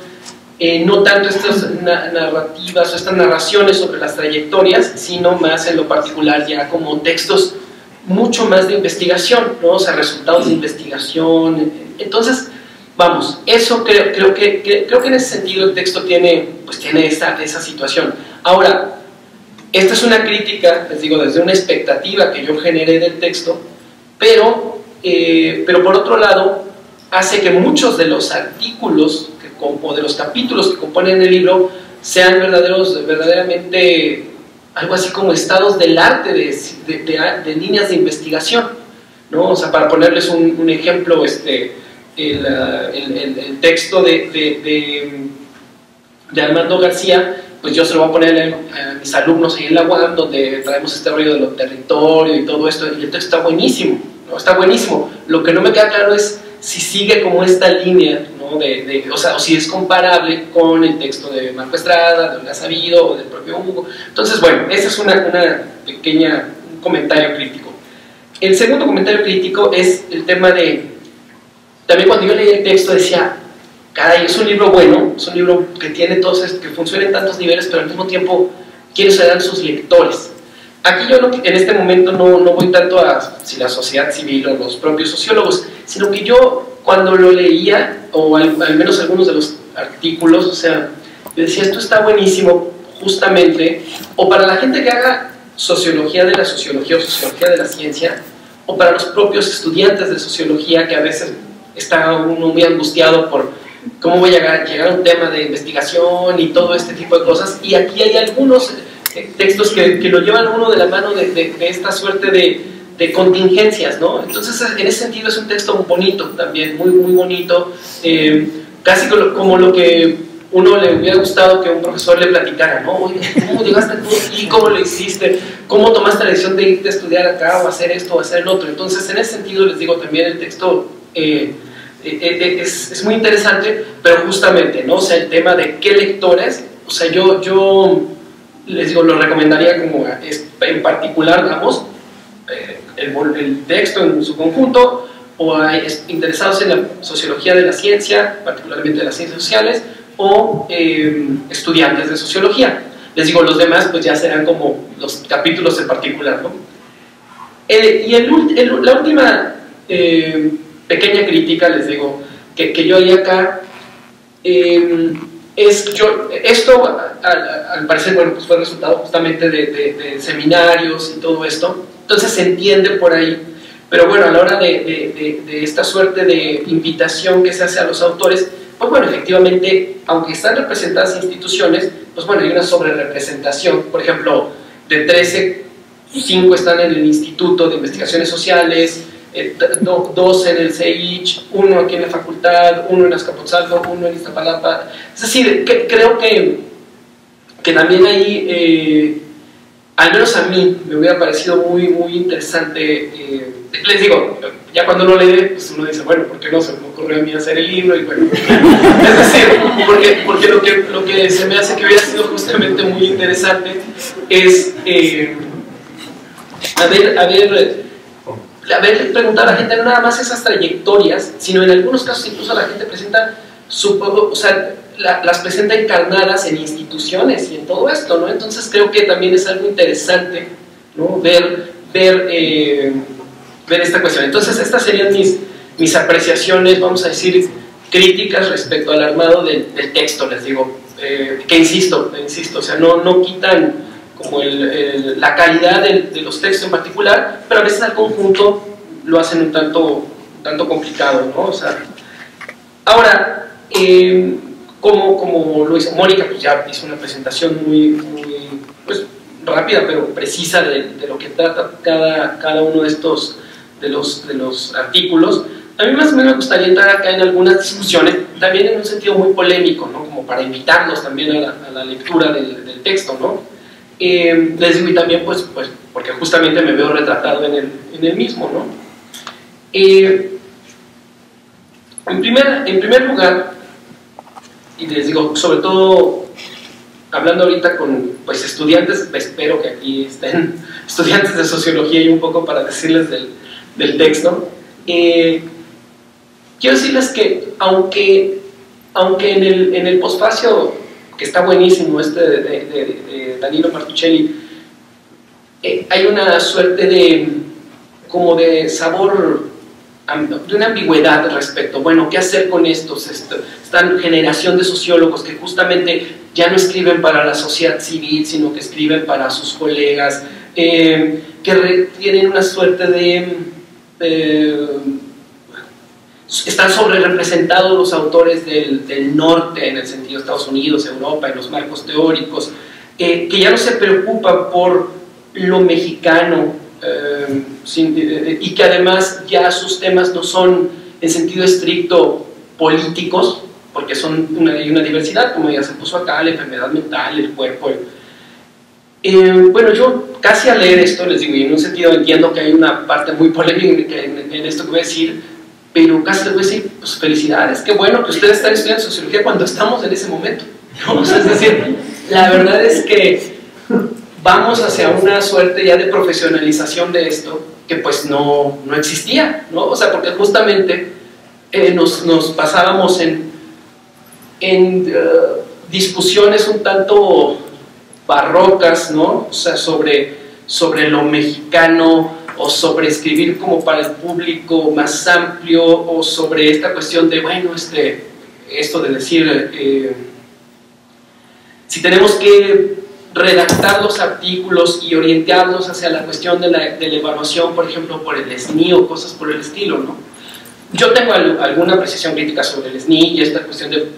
no tanto estas narrativas o estas narraciones sobre las trayectorias, sino más en lo particular ya como textos mucho más de investigación, ¿no? O sea, resultados de investigación. Entonces, vamos, eso creo que en ese sentido el texto tiene esa situación. Ahora, esta es una crítica, les digo, desde una expectativa que yo generé del texto, pero por otro lado, hace que muchos de los artículos o de los capítulos que componen el libro sean verdaderamente algo así como estados del arte de líneas de investigación, ¿no? O sea, para ponerles un ejemplo, el texto de Armando García, pues yo se lo voy a poner a mis alumnos ahí en la UAM, donde traemos este rollo de los territorios y todo esto, y el texto está buenísimo, ¿no? Está buenísimo. Lo que no me queda claro es si sigue como esta línea, ¿no? O sea, o si es comparable con el texto de Marco Estrada, de Olga Sabido o del propio Hugo. Entonces, bueno, ese es un comentario crítico. El segundo comentario crítico es el tema de, también cuando yo leí el texto decía, caray, es un libro bueno, es un libro que tiene que funciona en tantos niveles, pero al mismo tiempo, ¿quiénes serán sus lectores? Aquí yo en este momento no voy tanto a si la sociedad civil o los propios sociólogos, sino que yo cuando lo leía, o al menos algunos de los artículos, o sea, yo decía, esto está buenísimo justamente, o para la gente que haga sociología de la sociología o sociología de la ciencia, o para los propios estudiantes de sociología que a veces está uno muy angustiado por cómo voy a llegar a un tema de investigación y todo este tipo de cosas, y aquí hay algunos textos que lo llevan uno de la mano de esta suerte de contingencias, ¿no? Entonces, en ese sentido es un texto bonito también, muy, muy bonito, casi como lo que uno le hubiera gustado que un profesor le platicara, ¿no? Oye, ¿cómo llegaste tú aquí? ¿Cómo lo hiciste? ¿Cómo tomaste la decisión de irte a estudiar acá o hacer esto o hacer el otro? Entonces, en ese sentido, les digo, también el texto es muy interesante, pero justamente, ¿no? O sea, el tema de qué lectores, o sea, yo les digo, lo recomendaría como en particular, digamos, el texto en su conjunto, o interesados en la sociología de la ciencia, particularmente de las ciencias sociales, o estudiantes de sociología. Les digo, los demás pues ya serán como los capítulos en particular, ¿no? Y la última pequeña crítica, les digo, que yo haría acá, esto al parecer, bueno, pues fue resultado justamente de seminarios y todo esto, entonces se entiende por ahí, pero bueno, a la hora de esta suerte de invitación que se hace a los autores, pues bueno, efectivamente, aunque están representadas instituciones, pues bueno, hay una sobrerepresentación. Por ejemplo, de 13, 5 están en el Instituto de Investigaciones Sociales, 2 en el CEICH, 1 aquí en la facultad, 1 en Azcapotzalco, 1 en Iztapalapa. Es decir, creo que también ahí, al menos a mí, me hubiera parecido muy, muy interesante. Les digo, ya cuando uno lee, pues uno dice, bueno, ¿por qué no se me ocurrió a mí hacer el libro? Y bueno, es decir, porque lo que se me hace que hubiera sido justamente muy interesante es haber preguntado a la gente no nada más esas trayectorias, sino en algunos casos incluso la gente presenta o sea, las presenta encarnadas en instituciones y en todo esto, ¿no? Entonces creo que también es algo interesante, ¿no? Ver esta cuestión. Entonces estas serían mis apreciaciones, vamos a decir, críticas respecto al armado del texto, les digo, que insisto, o sea, no quitan como la calidad de los textos en particular, pero a veces al conjunto lo hacen un tanto complicado, ¿no? O sea, ahora, como lo hizo Mónica, pues ya hizo una presentación muy pues, rápida, pero precisa de lo que trata cada uno de los artículos. A mí más o menos me gustaría entrar acá en algunas discusiones, también en un sentido muy polémico, ¿no? Como para invitarlos también a la lectura del texto, ¿no? Les digo, y también pues porque justamente me veo retratado en el mismo, ¿no? En primer lugar, y les digo, sobre todo hablando ahorita con pues, estudiantes, espero que aquí estén estudiantes de sociología y un poco para decirles del texto, quiero decirles que aunque en el posfacio, que está buenísimo, de Danilo Martuchelli, hay una suerte como de sabor, de una ambigüedad respecto, bueno, ¿qué hacer con estos? Esta generación de sociólogos que justamente ya no escriben para la sociedad civil, sino que escriben para sus colegas, que tienen una suerte están sobre representados los autores del norte, en el sentido de Estados Unidos, Europa, en los marcos teóricos, que ya no se preocupan por lo mexicano, y que además ya sus temas no son en sentido estricto políticos, porque hay una diversidad, como ya se puso acá, la enfermedad mental, el cuerpo. Bueno, yo casi al leer esto, les digo, y en un sentido entiendo que hay una parte muy polémica en esto que voy a decir, pero casi les voy a decir, pues felicidades, qué bueno que ustedes están estudiando sociología cuando estamos en ese momento, ¿no? O sea, es decir, la verdad es que vamos hacia una suerte ya de profesionalización de esto que pues no existía, ¿no? O sea, porque justamente nos pasábamos en discusiones un tanto barrocas, ¿no? O sea, sobre sobre lo mexicano, o sobre escribir como para el público más amplio, o sobre esta cuestión de, bueno, esto de decir, si tenemos que redactar los artículos y orientarlos hacia la cuestión de la evaluación, por ejemplo, por el SNI o cosas por el estilo, ¿no? Yo tengo alguna apreciación crítica sobre el SNI y esta cuestión de,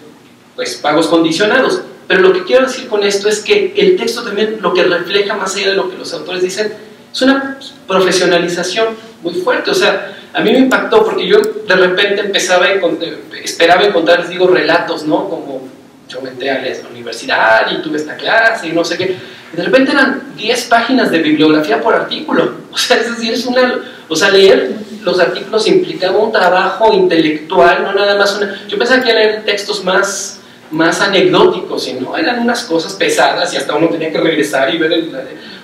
pues, pagos condicionados, pero lo que quiero decir con esto es que el texto también lo que refleja, más allá de lo que los autores dicen, es una profesionalización muy fuerte. O sea, a mí me impactó porque yo de repente esperaba encontrar, les digo, relatos, ¿no? Como yo me entré a la universidad y tuve esta clase y no sé qué. Y de repente eran 10 páginas de bibliografía por artículo. O sea, es decir, leer los artículos implicaba un trabajo intelectual, no nada más Yo pensaba que eran textos más anecdóticos, y no, eran unas cosas pesadas y hasta uno tenía que regresar y ver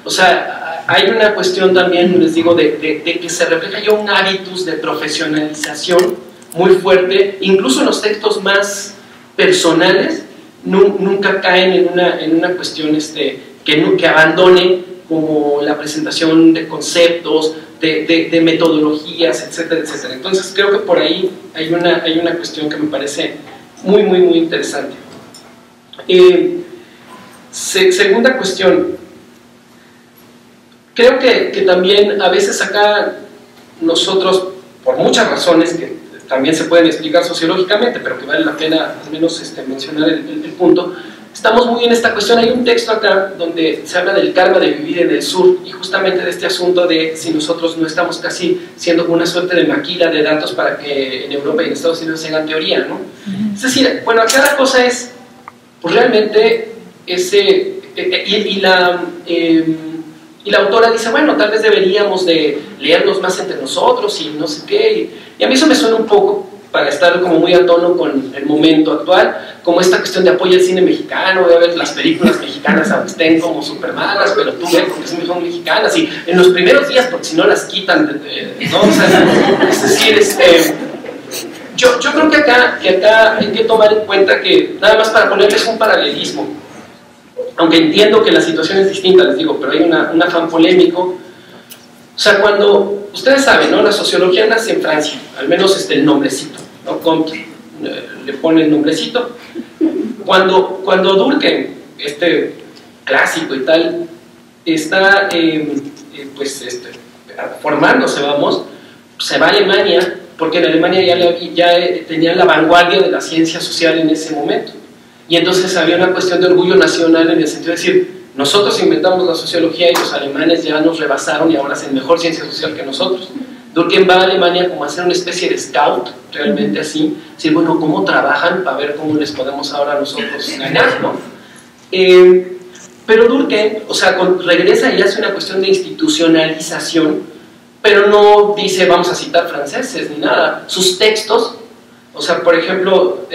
o sea, hay una cuestión también, les digo, de que se refleja ya un hábitus de profesionalización muy fuerte, incluso en los textos más personales, nunca caen en una cuestión que abandone como la presentación de conceptos, de metodologías, etcétera, etcétera. Entonces creo que por ahí hay una cuestión que me parece muy, muy, muy interesante. Segunda cuestión, creo que también a veces acá nosotros, por muchas razones que también se pueden explicar sociológicamente, pero que vale la pena al menos mencionar el punto, estamos muy en esta cuestión. Hay un texto acá donde se habla del karma de vivir en el sur, y justamente de este asunto de si nosotros no estamos casi siendo una suerte de maquila de datos para que en Europa y en Estados Unidos se hagan teoría, ¿no? Es decir, bueno, acá la cosa es, pues realmente y la autora dice, bueno, tal vez deberíamos de leernos más entre nosotros y no sé qué, y a mí eso me suena un poco, para estar como muy a tono con el momento actual, como esta cuestión de apoyo al cine mexicano, de ver las películas mexicanas aunque estén como super malas, pero tú ves porque son mexicanas, y en los primeros días, porque si no las quitan, ¿no? O sea, es decir, yo creo que acá hay que tomar en cuenta que, nada más para ponerles un paralelismo, aunque entiendo que la situación es distinta, les digo, pero hay un afán polémico. O sea, cuando, ustedes saben, ¿no? La sociología nace en Francia, al menos el nombrecito, ¿no? Comte le pone el nombrecito. Cuando Durkheim, clásico y tal, está formándose, vamos, se va a Alemania, porque en Alemania ya tenían la vanguardia de la ciencia social en ese momento. Y entonces había una cuestión de orgullo nacional en el sentido de decir, nosotros inventamos la sociología y los alemanes ya nos rebasaron y ahora hacen mejor ciencia social que nosotros. Durkheim va a Alemania como a hacer una especie de scout, realmente así, decir, bueno, ¿cómo trabajan para ver cómo les podemos ahora nosotros ganar, ¿no? Pero Durkheim, o sea, regresa y hace una cuestión de institucionalización, pero no dice, vamos a citar franceses ni nada. Sus textos, o sea, por ejemplo,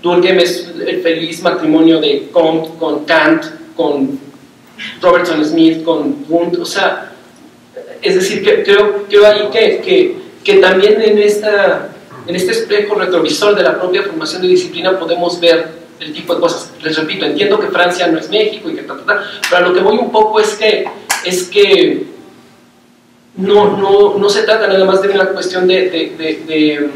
Durkheim es el feliz matrimonio de Comte con Kant, con Robertson Smith, con Wundt, o sea, es decir, creo ahí que también en este espejo retrovisor de la propia formación de disciplina podemos ver el tipo de cosas. Les repito, entiendo que Francia no es México y que pero a lo que voy un poco es que no se trata nada más de una cuestión de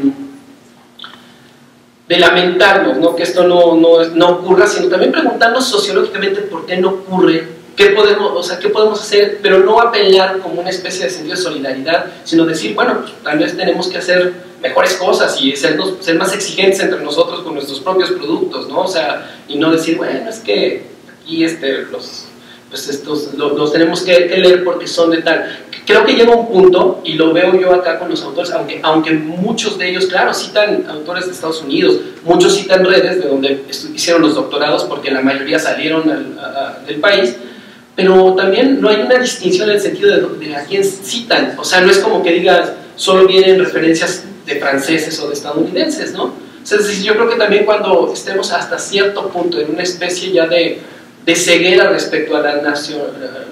lamentarnos, ¿no? Que esto no ocurra, sino también preguntarnos sociológicamente por qué no ocurre, qué podemos hacer, pero no apelar como una especie de sentido de solidaridad, sino decir, bueno, pues, tal vez tenemos que hacer mejores cosas y ser más exigentes entre nosotros con nuestros propios productos, ¿no? O sea, y no decir, bueno, es que aquí los tenemos que leer porque son de tal. Creo que llega un punto, y lo veo yo acá con los autores, aunque muchos de ellos, claro, citan autores de Estados Unidos, muchos citan redes de donde hicieron los doctorados, porque la mayoría salieron del país, pero también no hay una distinción en el sentido de a quién citan. O sea, no es como que digas, solo vienen referencias de franceses o de estadounidenses, ¿no? O sea, es decir, yo creo que también cuando estemos hasta cierto punto en una especie ya de ceguera respecto a la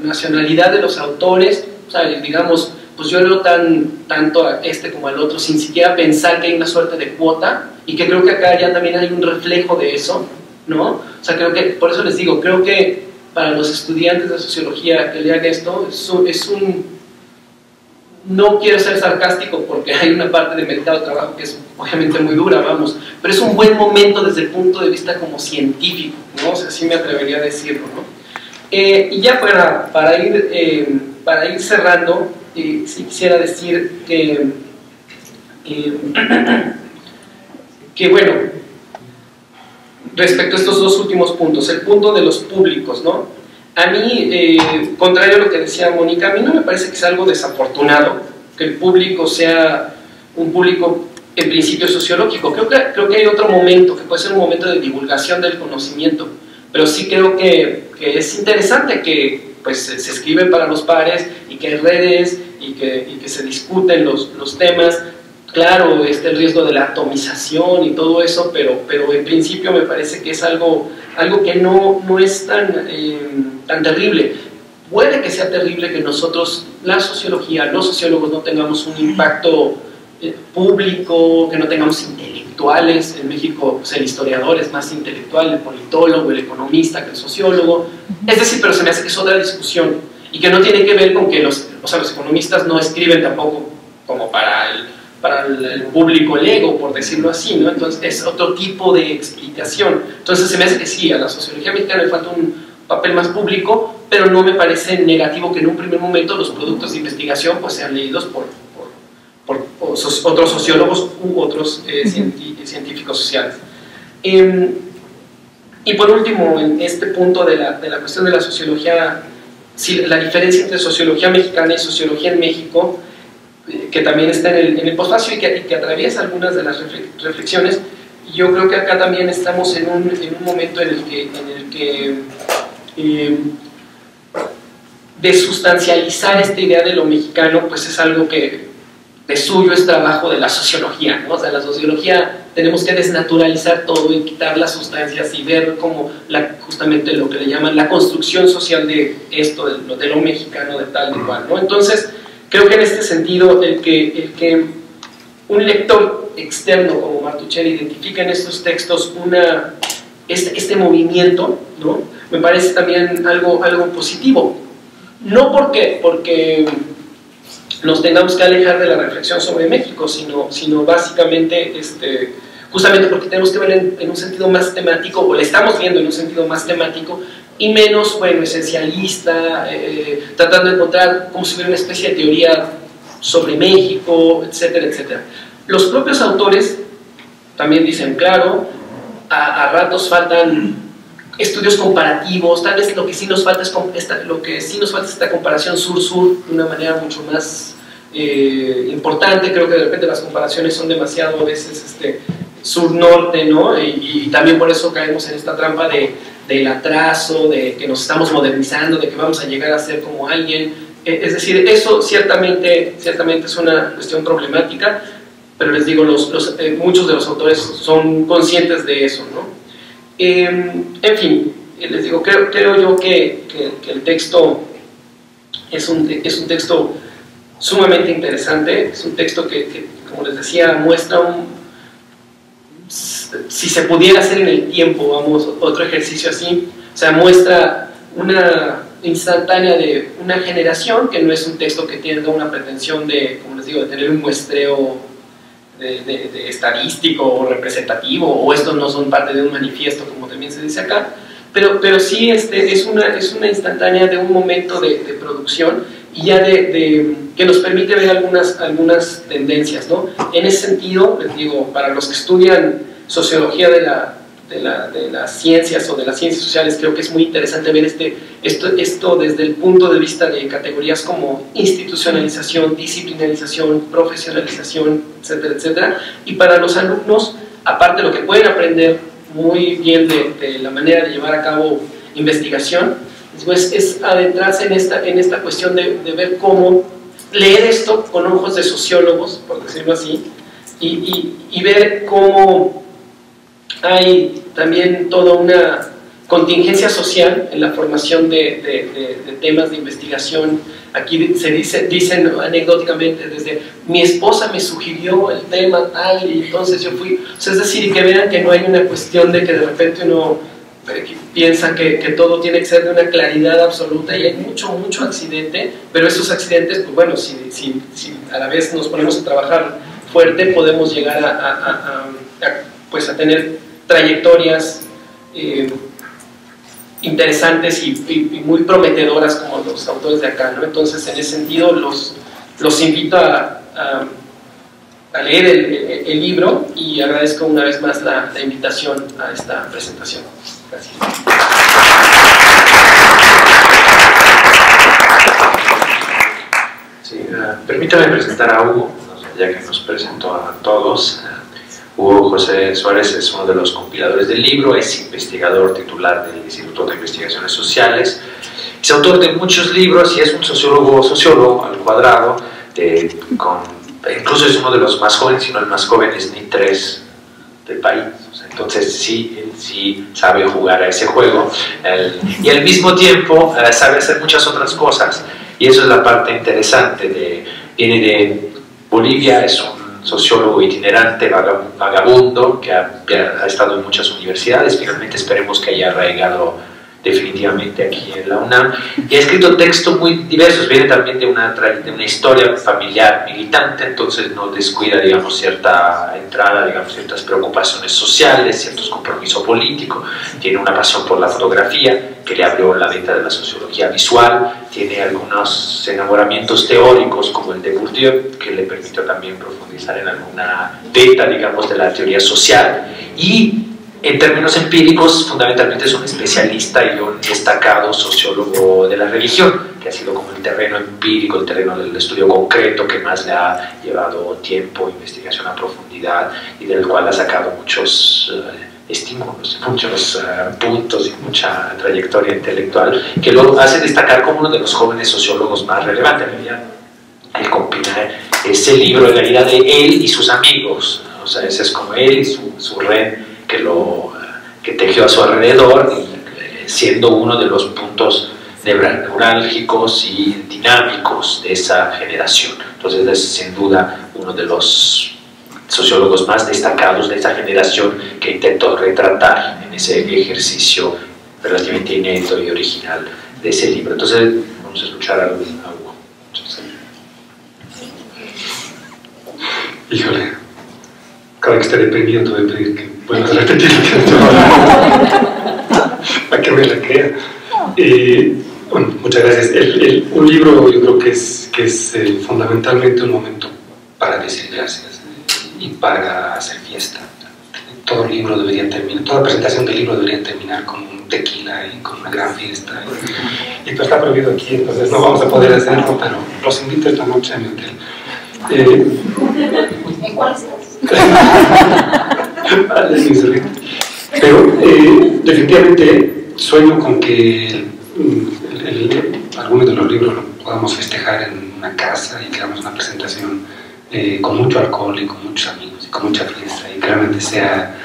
nacionalidad de los autores, o sea, digamos, pues yo leo tanto a este como al otro sin siquiera pensar que hay una suerte de cuota, y que creo que acá ya también hay un reflejo de eso, ¿no? O sea, creo que, por eso les digo, creo que para los estudiantes de sociología que lean esto, no quiero ser sarcástico porque hay una parte de mercado de trabajo que es obviamente muy dura, vamos, pero es un buen momento desde el punto de vista como científico, ¿no? O sea, sí me atrevería a decirlo, ¿no? Y ya para ir cerrando, sí quisiera decir que bueno, respecto a estos dos últimos puntos, el punto de los públicos, ¿no? A mí, contrario a lo que decía Mónica, a mí no me parece que sea algo desafortunado que el público sea un público en principio sociológico. Creo que hay otro momento, que puede ser un momento de divulgación del conocimiento, pero sí creo que es interesante que pues, se escribe para los pares y que hay redes y que se discuten los temas. Claro, el riesgo de la atomización y todo eso, pero en principio me parece que es algo que no es tan terrible. Puede que sea terrible que nosotros, la sociología, los sociólogos, no tengamos un impacto público, que no tengamos intelectuales. En México pues, el historiador es más intelectual, el politólogo, el economista que el sociólogo. Es decir, pero se me hace que es otra discusión y que no tiene que ver con que los economistas no escriben tampoco como para el público lego, por decirlo así, ¿no? Entonces es otro tipo de explicación. Entonces se me hace que sí, a la sociología mexicana le falta un papel más público, pero no me parece negativo que en un primer momento los productos de investigación pues, sean leídos por otros sociólogos u otros científicos sociales. Y por último, en este punto de la cuestión de la sociología, sí, la diferencia entre sociología mexicana y sociología en México, que también está en el posfacio y que atraviesa algunas de las reflexiones. Yo creo que acá también estamos en un momento en el que desustancializar esta idea de lo mexicano pues es algo que de suyo es trabajo de la sociología, ¿no? O sea, la sociología tenemos que desnaturalizar todo y quitar las sustancias y ver como justamente lo que le llaman la construcción social de esto, de lo mexicano, de tal y cual, ¿no? Entonces creo que en este sentido el que un lector externo como Martuchelli identifica en estos textos este movimiento, ¿no? Me parece también algo positivo. No porque nos tengamos que alejar de la reflexión sobre México, sino básicamente justamente porque tenemos que ver en un sentido más temático, o le estamos viendo en un sentido más temático, y menos, bueno, esencialista, tratando de encontrar como si hubiera una especie de teoría sobre México, etcétera, etcétera. Los propios autores también dicen, claro, a ratos faltan estudios comparativos, tal vez lo que sí nos falta es esta comparación sur-sur de una manera mucho más importante. Creo que de repente las comparaciones son demasiado a veces sur-norte, ¿no? Y también por eso caemos en esta trampa del atraso, de que nos estamos modernizando, de que vamos a llegar a ser como alguien. Es decir, eso ciertamente es una cuestión problemática, pero les digo, muchos de los autores son conscientes de eso, ¿no? En fin, les digo, creo yo que el texto es un texto sumamente interesante, es un texto que como les decía, muestra si se pudiera hacer en el tiempo, vamos, otro ejercicio así, o sea, muestra una instantánea de una generación, que no es un texto que tenga una pretensión de, como les digo, de tener un muestreo de estadístico o representativo, o estos no son parte de un manifiesto, como también se dice acá, pero sí es una instantánea de un momento de producción y ya que nos permite ver algunas tendencias, ¿no? En ese sentido, les digo, para los que estudian sociología de las ciencias o de las ciencias sociales, creo que es muy interesante ver esto desde el punto de vista de categorías como institucionalización, disciplinarización, profesionalización, etcétera, etcétera. Y para los alumnos, aparte de lo que pueden aprender muy bien de la manera de llevar a cabo investigación, pues es adentrarse en esta cuestión de ver cómo leer esto con ojos de sociólogos, por decirlo así, y ver cómo hay también toda una contingencia social en la formación de temas de investigación. Aquí dicen anecdóticamente desde mi esposa me sugirió el tema tal y entonces yo fui, o sea, es decir, que vean que no hay una cuestión de que de repente uno piensa que todo tiene que ser de una claridad absoluta y hay mucho accidente, pero esos accidentes, pues bueno, si a la vez nos ponemos a trabajar fuerte, podemos llegar pues a tener trayectorias interesantes y muy prometedoras como los autores de acá, ¿no? Entonces, en ese sentido, los invito a leer el libro y agradezco una vez más la invitación a esta presentación. Gracias. Sí, permítame presentar a Hugo, ya que nos presentó a todos. Hugo José Suárez es uno de los compiladores del libro, es investigador titular del Instituto de Investigaciones Sociales, es autor de muchos libros y es un sociólogo al cuadrado, incluso es uno de los más jóvenes, si no el más joven, es NIT 3 del país. Entonces él sí sabe jugar a ese juego y al mismo tiempo sabe hacer muchas otras cosas, y eso es la parte interesante. Viene de Bolivia, es un sociólogo itinerante, vagabundo, que ha estado en muchas universidades. Finalmente esperemos que haya arraigado definitivamente aquí en la UNAM, y ha escrito textos muy diversos. Viene también de una historia familiar militante, entonces no descuida, digamos, cierta entrada, digamos, ciertas preocupaciones sociales, ciertos compromisos políticos. Tiene una pasión por la fotografía que le abrió la venta de la sociología visual, tiene algunos enamoramientos teóricos como el de Bourdieu, que le permitió también profundizar en alguna beta, digamos, de la teoría social, y en términos empíricos, fundamentalmente es un especialista y un destacado sociólogo de la religión, que ha sido como el terreno empírico, el terreno del estudio concreto que más le ha llevado tiempo, investigación a profundidad, y del cual ha sacado muchos estímulos, muchos puntos y mucha trayectoria intelectual, que lo hace destacar como uno de los jóvenes sociólogos más relevantes. En realidad, él compila ese libro de la vida de él y sus amigos, o sea, ese es como él y su red que tejió a su alrededor, y siendo uno de los puntos neurálgicos y dinámicos de esa generación. Entonces es sin duda uno de los sociólogos más destacados de esa generación que intentó retratar en ese ejercicio relativamente inédito y original de ese libro. Entonces vamos a escuchar a Hugo. Híjole, cada que esté deprimido te voy a pedir que puedas repetir para que me la crea. Bueno, muchas gracias. Un libro yo creo que es fundamentalmente un momento para decir gracias y para hacer fiesta. Todo libro debería terminar, toda presentación del libro debería terminar con un tequila y con una gran fiesta. Y pues está prohibido aquí, entonces no vamos a poder hacerlo, pero los invito esta noche a mi hotel. ¿En cuál estás? Pero definitivamente sueño con que algunos de los libros lo podamos festejar en una casa y que hagamos una presentación con mucho alcohol y con muchos amigos y con mucha fiesta, y que realmente sea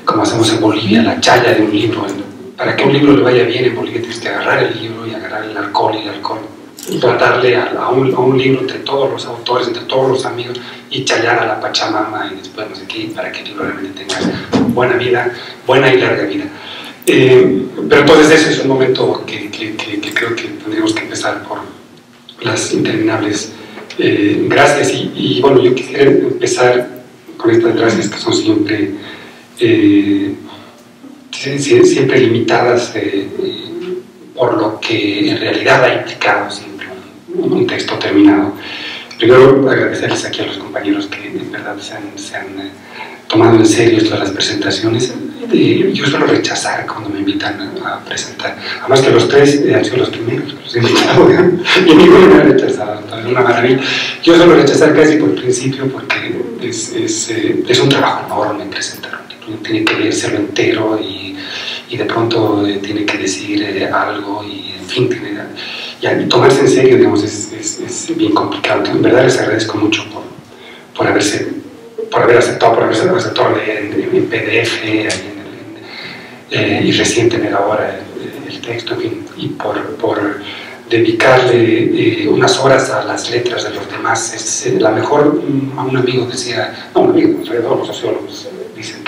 como hacemos en Bolivia, la chaya de un libro. Para que un libro le vaya bien en Bolivia tienes que agarrar el libro y agarrar el alcohol, y tratarle a un libro entre todos los autores, entre todos los amigos, y chayar a la Pachamama y después no sé qué, para que el libro realmente tenga buena vida, buena y larga vida. Pero entonces ese es un momento que creo que tendríamos que empezar por las interminables gracias, y bueno, yo quisiera empezar con estas gracias que son siempre limitadas por lo que en realidad ha implicado siempre un texto terminado. Primero, agradecerles aquí a los compañeros que en verdad se han tomado en serio todas las presentaciones. Yo suelo rechazar cuando me invitan a presentar, además que los tres han sido los primeros que los he invitado, y ninguno me ha rechazado, es una maravilla. Yo suelo rechazar casi por principio, porque es un trabajo enorme presentar un libro, tiene que leérselo entero y de pronto tiene que decir algo, y en fin, y tomarse en serio, digamos, es bien complicado. Entonces, en verdad les agradezco mucho por haber aceptado leer en PDF y recientemente ahora el texto, en fin, y por dedicarle unas horas a las letras de los demás. Es la mejor, un amigo decía, no, un amigo, todos los sociólogos dicen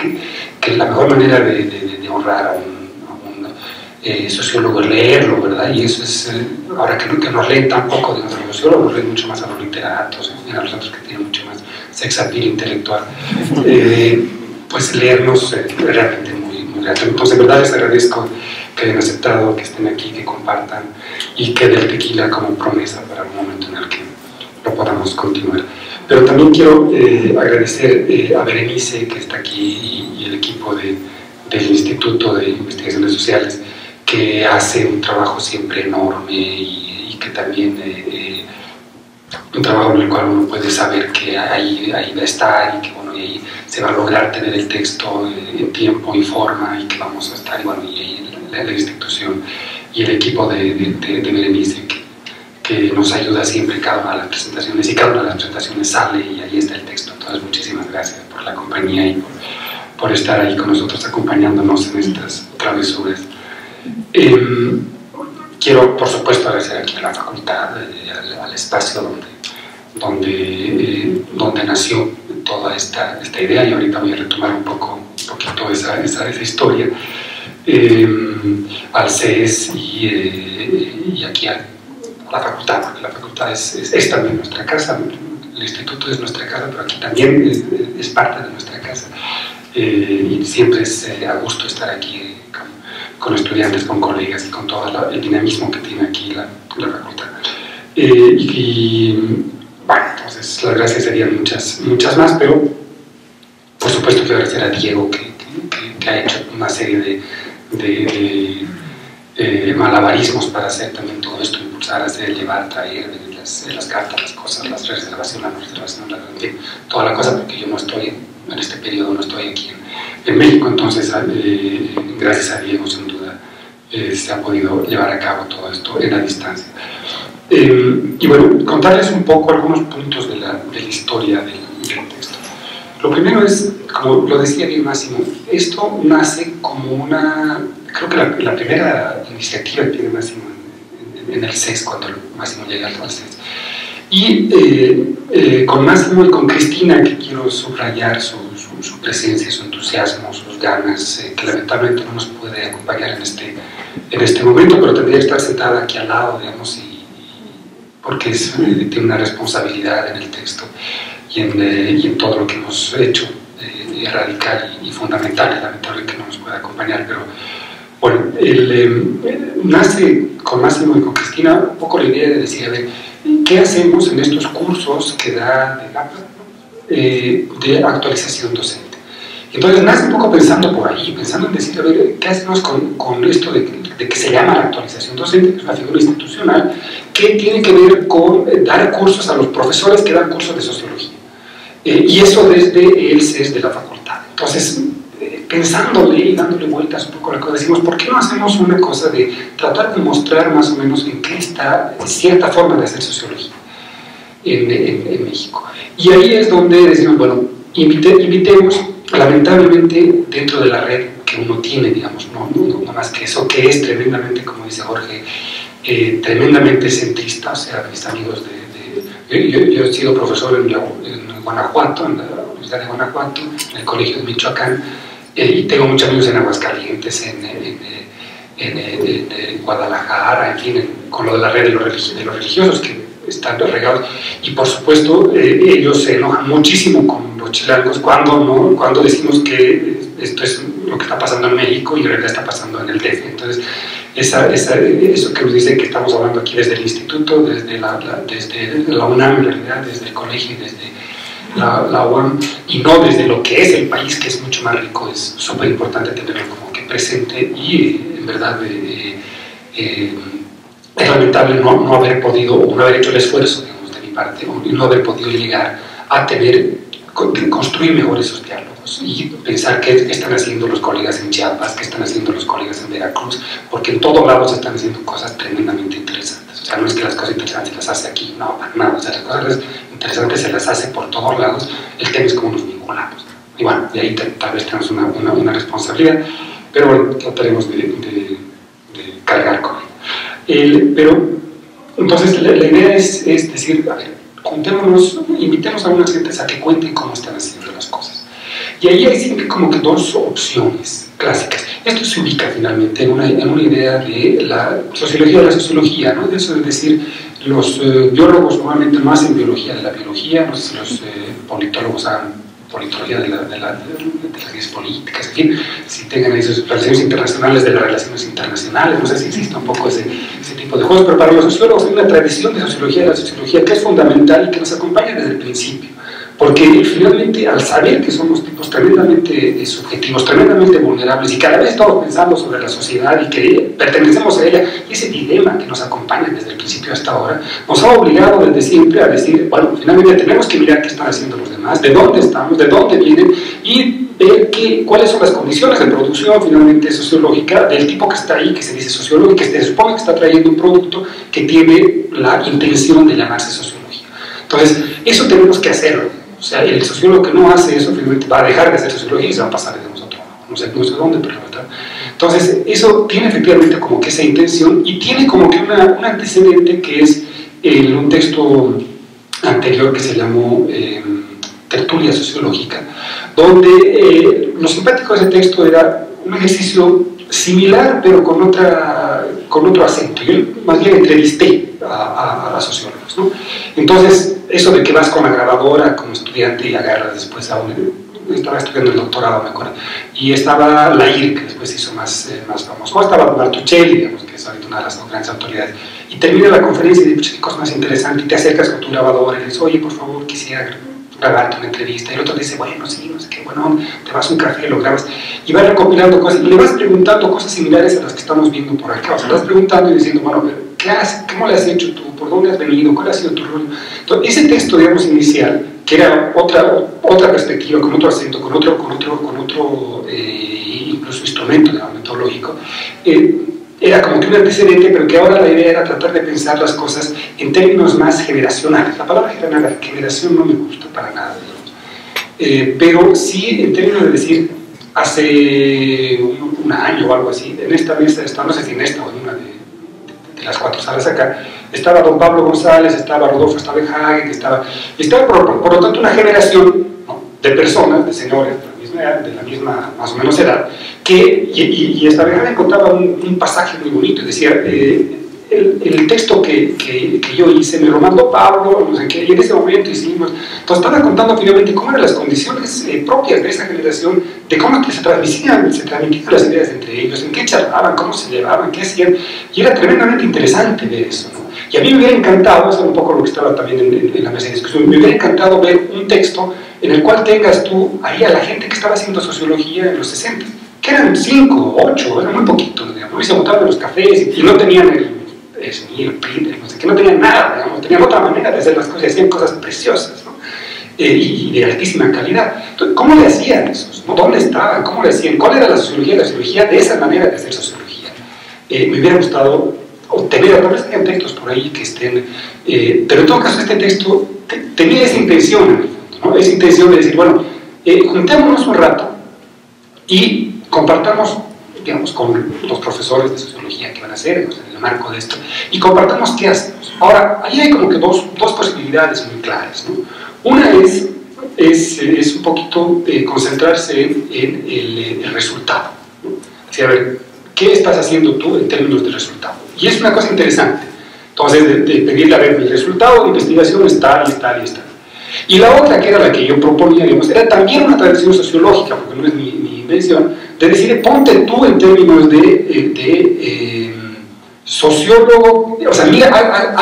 que la mejor manera de honrar a sociólogos leerlo, ¿verdad? Y eso es, ahora que nos leen tan poco, digamos, a los sociólogos, nos leen mucho más a los literatos, a los otros que tienen mucho más sex appeal intelectual, pues leernos realmente muy grato. Entonces, de verdad les agradezco que hayan aceptado, que estén aquí, que compartan y que del tequila como promesa para un momento en el que lo podamos continuar. Pero también quiero agradecer a Berenice, que está aquí, y el equipo del Instituto de Investigaciones Sociales, que hace un trabajo siempre enorme y que también un trabajo en el cual uno puede saber que ahí va a estar y que bueno, y ahí se va a lograr tener el texto en tiempo y forma y que vamos a estar, y bueno, y ahí la institución y el equipo de Berenice que nos ayuda siempre cada una de las presentaciones, y cada una de las presentaciones sale y ahí está el texto. Entonces muchísimas gracias por la compañía y por estar ahí con nosotros acompañándonos en estas travesuras. Quiero por supuesto agradecer aquí a la facultad, al espacio donde nació toda esta idea, y ahorita voy a retomar un poquito esa historia, al CES y aquí a la facultad, porque la facultad es también nuestra casa, el instituto es nuestra casa, pero aquí también es parte de nuestra casa, y siempre es a gusto estar aquí con estudiantes, con colegas y con todo el dinamismo que tiene aquí la facultad. Bueno, entonces las gracias serían muchas más, pero por supuesto quiero agradecer a Diego que ha hecho una serie de malabarismos para hacer también todo esto, impulsar, hacer, llevar, traer las cartas, las cosas, las reservaciones, toda la cosa, porque yo no estoy en este periodo, no estoy aquí en México. Entonces gracias a Diego sin duda se ha podido llevar a cabo todo esto en la distancia. Y bueno, contarles un poco algunos puntos de la historia del texto. Lo primero es, como lo decía bien Máximo, esto nace como una, creo que la primera iniciativa que tiene Máximo en el CES, cuando Máximo llega al CES. Y con Máximo y con Cristina, que quiero subrayar su presencia, su entusiasmo, sus ganas, que lamentablemente no nos puede acompañar en este momento, pero tendría que estar sentada aquí al lado, digamos, porque tiene una responsabilidad en el texto y en todo lo que hemos hecho, radical y fundamental. Es lamentable que no nos pueda acompañar, pero bueno, nace con Máximo y con Cristina un poco la idea de decir, a ver, ¿qué hacemos en estos cursos que da de actualización docente? Entonces nace un poco pensando por ahí, pensando en decir, a ver, ¿qué hacemos con esto de que se llama la actualización docente, que es una figura institucional, que tiene que ver con dar cursos a los profesores que dan cursos de sociología? Y eso desde el CES de la facultad. Entonces, pensándole y dándole vueltas un poco a la cosa, decimos, ¿por qué no hacemos una cosa de tratar de mostrar más o menos en qué está cierta forma de hacer sociología en México? Y ahí es donde decimos, bueno, invitemos, lamentablemente, dentro de la red que uno tiene, digamos, no más que eso, que es tremendamente, como dice Jorge, tremendamente centrista. O sea, mis amigos yo he sido profesor en Guanajuato, en la Universidad de Guanajuato, en el Colegio de Michoacán, y tengo muchos amigos en Aguascalientes, en Guadalajara, en fin, con lo de la red de los religiosos que están regados, y por supuesto ellos se enojan muchísimo con los chilangos cuando decimos que esto es lo que está pasando en México y en realidad está pasando en el DF. Entonces eso que nos dice que estamos hablando aquí desde el instituto, desde la UNAM en realidad, desde el colegio y desde la UAM, y no desde lo que es el país, que es mucho más rico, es súper importante tenerlo como que presente. Y en verdad es lamentable no haber podido, o no haber hecho el esfuerzo, digamos, de mi parte, o no haber podido llegar a construir mejor esos diálogos y pensar qué están haciendo los colegas en Chiapas, qué están haciendo los colegas en Veracruz, porque en todos lados están haciendo cosas tremendamente interesantes. O sea, no es que las cosas interesantes las hace aquí, no, para nada. O sea, las cosas interesantes se las hace por todos lados. El tema es cómo nos vinculamos. Y bueno, de ahí tal vez tenemos una responsabilidad, pero bueno, trataremos de cargar con él. Pero entonces la idea es decir, a ver, juntémonos, invitemos a unas gentes a que cuenten cómo están haciendo las cosas. Y ahí hay siempre como que dos opciones clásicas. Esto se ubica finalmente en una idea de la sociología de la sociología, ¿no? De eso es decir, los biólogos normalmente más en biología de la biología, no sé si los politólogos hagan politología de las ciencias políticas, en fin, si tengan esas relaciones internacionales de las relaciones internacionales, no sé si existe un poco ese tipo de juegos, pero para los sociólogos hay una tradición de sociología de la sociología que es fundamental y que nos acompaña desde el principio, porque finalmente al saber que somos tipos tremendamente subjetivos, tremendamente vulnerables y cada vez estamos pensando sobre la sociedad y que pertenecemos a ella, y ese dilema que nos acompaña desde el principio hasta ahora, nos ha obligado desde siempre a decir, bueno, finalmente tenemos que mirar qué están haciendo los demás, de dónde estamos, de dónde vienen, y ver cuáles son las condiciones de producción finalmente sociológica del tipo que está ahí, que se dice sociólogo y que se supone que está trayendo un producto que tiene la intención de llamarse sociología. Entonces, eso tenemos que hacerlo. O sea, el sociólogo que no hace eso finalmente va a dejar de hacer sociología y se va a pasar de nosotros. No sé dónde, pero ¿verdad? Entonces, eso tiene efectivamente como que esa intención y tiene como que un antecedente que es en un texto anterior que se llamó Tertulia Sociológica, donde lo simpático de ese texto era un ejercicio similar, pero con otro acento. Yo más bien entrevisté a sociólogos, ¿no? Entonces, eso de que vas con la grabadora como estudiante y agarras después a estaba estudiando el doctorado, me acuerdo, y estaba Lair, que después se hizo más famoso, o estaba Martuchelli, digamos, que es ahorita una de las grandes autoridades, y termina la conferencia y dices, qué cosa más interesante, y te acercas con tu grabadora y dices, oye, por favor, quisiera grabarte una entrevista, y el otro dice, bueno, sí, no sé qué, bueno, te vas a un café, lo grabas, y vas recopilando cosas, y le vas preguntando cosas similares a las que estamos viendo por acá, o sea, vas preguntando y diciendo, bueno, ¿qué haces? ¿Cómo le has hecho tú? ¿Por dónde has venido? ¿Cuál ha sido tu rol? Entonces, ese texto, digamos, inicial, que era otra perspectiva, con otro acento, con otro incluso instrumento, digamos, metodológico, era como que un antecedente, pero que ahora la idea era tratar de pensar las cosas en términos más generacionales. La palabra generación no me gusta para nada, digamos. Pero sí en términos de decir, hace un año o algo así, en esta mesa, no sé si en esta o en una de las 4 salas acá, estaba don Pablo González, estaba Rodolfo Stavenhagen, estaba por lo tanto una generación, ¿no?, de personas, de señores de la misma más o menos edad, y Stavenhagen contaba un pasaje muy bonito, decía, el texto que yo hice me lo mandó Pablo, no sé qué, y en ese momento hicimos, entonces estaba contando finalmente cómo eran las condiciones propias de esa generación, de cómo se transmitían las ideas entre ellos, en qué charlaban, cómo se llevaban, qué hacían, y era tremendamente interesante ver eso, ¿no? Y a mí me hubiera encantado, eso es un poco lo que estaba también en la mesa de discusión, me hubiera encantado ver un texto en el cual tengas tú ahí a la gente que estaba haciendo sociología en los 60, que eran 5, 8, eran muy poquitos, digamos, y se botaban en los cafés y no tenían el SNI, el PRIT, no sé, que no tenían nada, digamos, tenían otra manera de hacer las cosas, hacían cosas preciosas, ¿no? Y de altísima calidad. Entonces, ¿cómo le hacían esos? ¿No? ¿Dónde estaban? ¿Cómo le hacían? ¿Cuál era la sociología de esa manera de hacer sociología? Me hubiera gustado obtener, tal vez hayan textos por ahí que estén, pero en todo caso este texto tenía esa intención, ¿no? Esa intención de decir, bueno, juntémonos un rato y compartamos, digamos, con los profesores de sociología que van a hacer en el marco de esto, y compartamos qué hacemos. Ahora, ahí hay como que dos posibilidades muy claras, ¿no? Una es un poquito concentrarse en el resultado, ¿no? Así, a ver, ¿qué estás haciendo tú en términos de resultado? Y es una cosa interesante. Entonces, de pedirle, a ver, mi resultado de investigación es tal y tal y tal. Y la otra, que era la que yo proponía, digamos, era también una tradición sociológica, porque no es mi invención, de decir, ponte tú en términos de sociólogo, o sea, mira,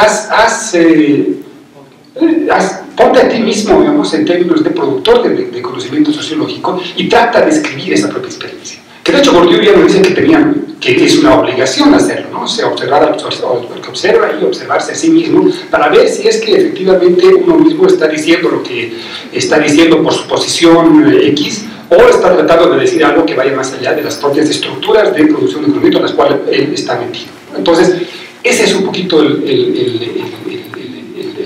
ponte a ti mismo, digamos, en términos de productor de conocimiento sociológico y trata de escribir esa propia experiencia. Que de hecho Bourdieu ya nos dice que es una obligación hacerlo, ¿no? O sea, que observa y observarse a sí mismo para ver si es que efectivamente uno mismo está diciendo lo que está diciendo por su posición X, o está tratando de decir algo que vaya más allá de las propias estructuras de producción de conocimiento en las cuales él está metido. Entonces, ese es un poquito el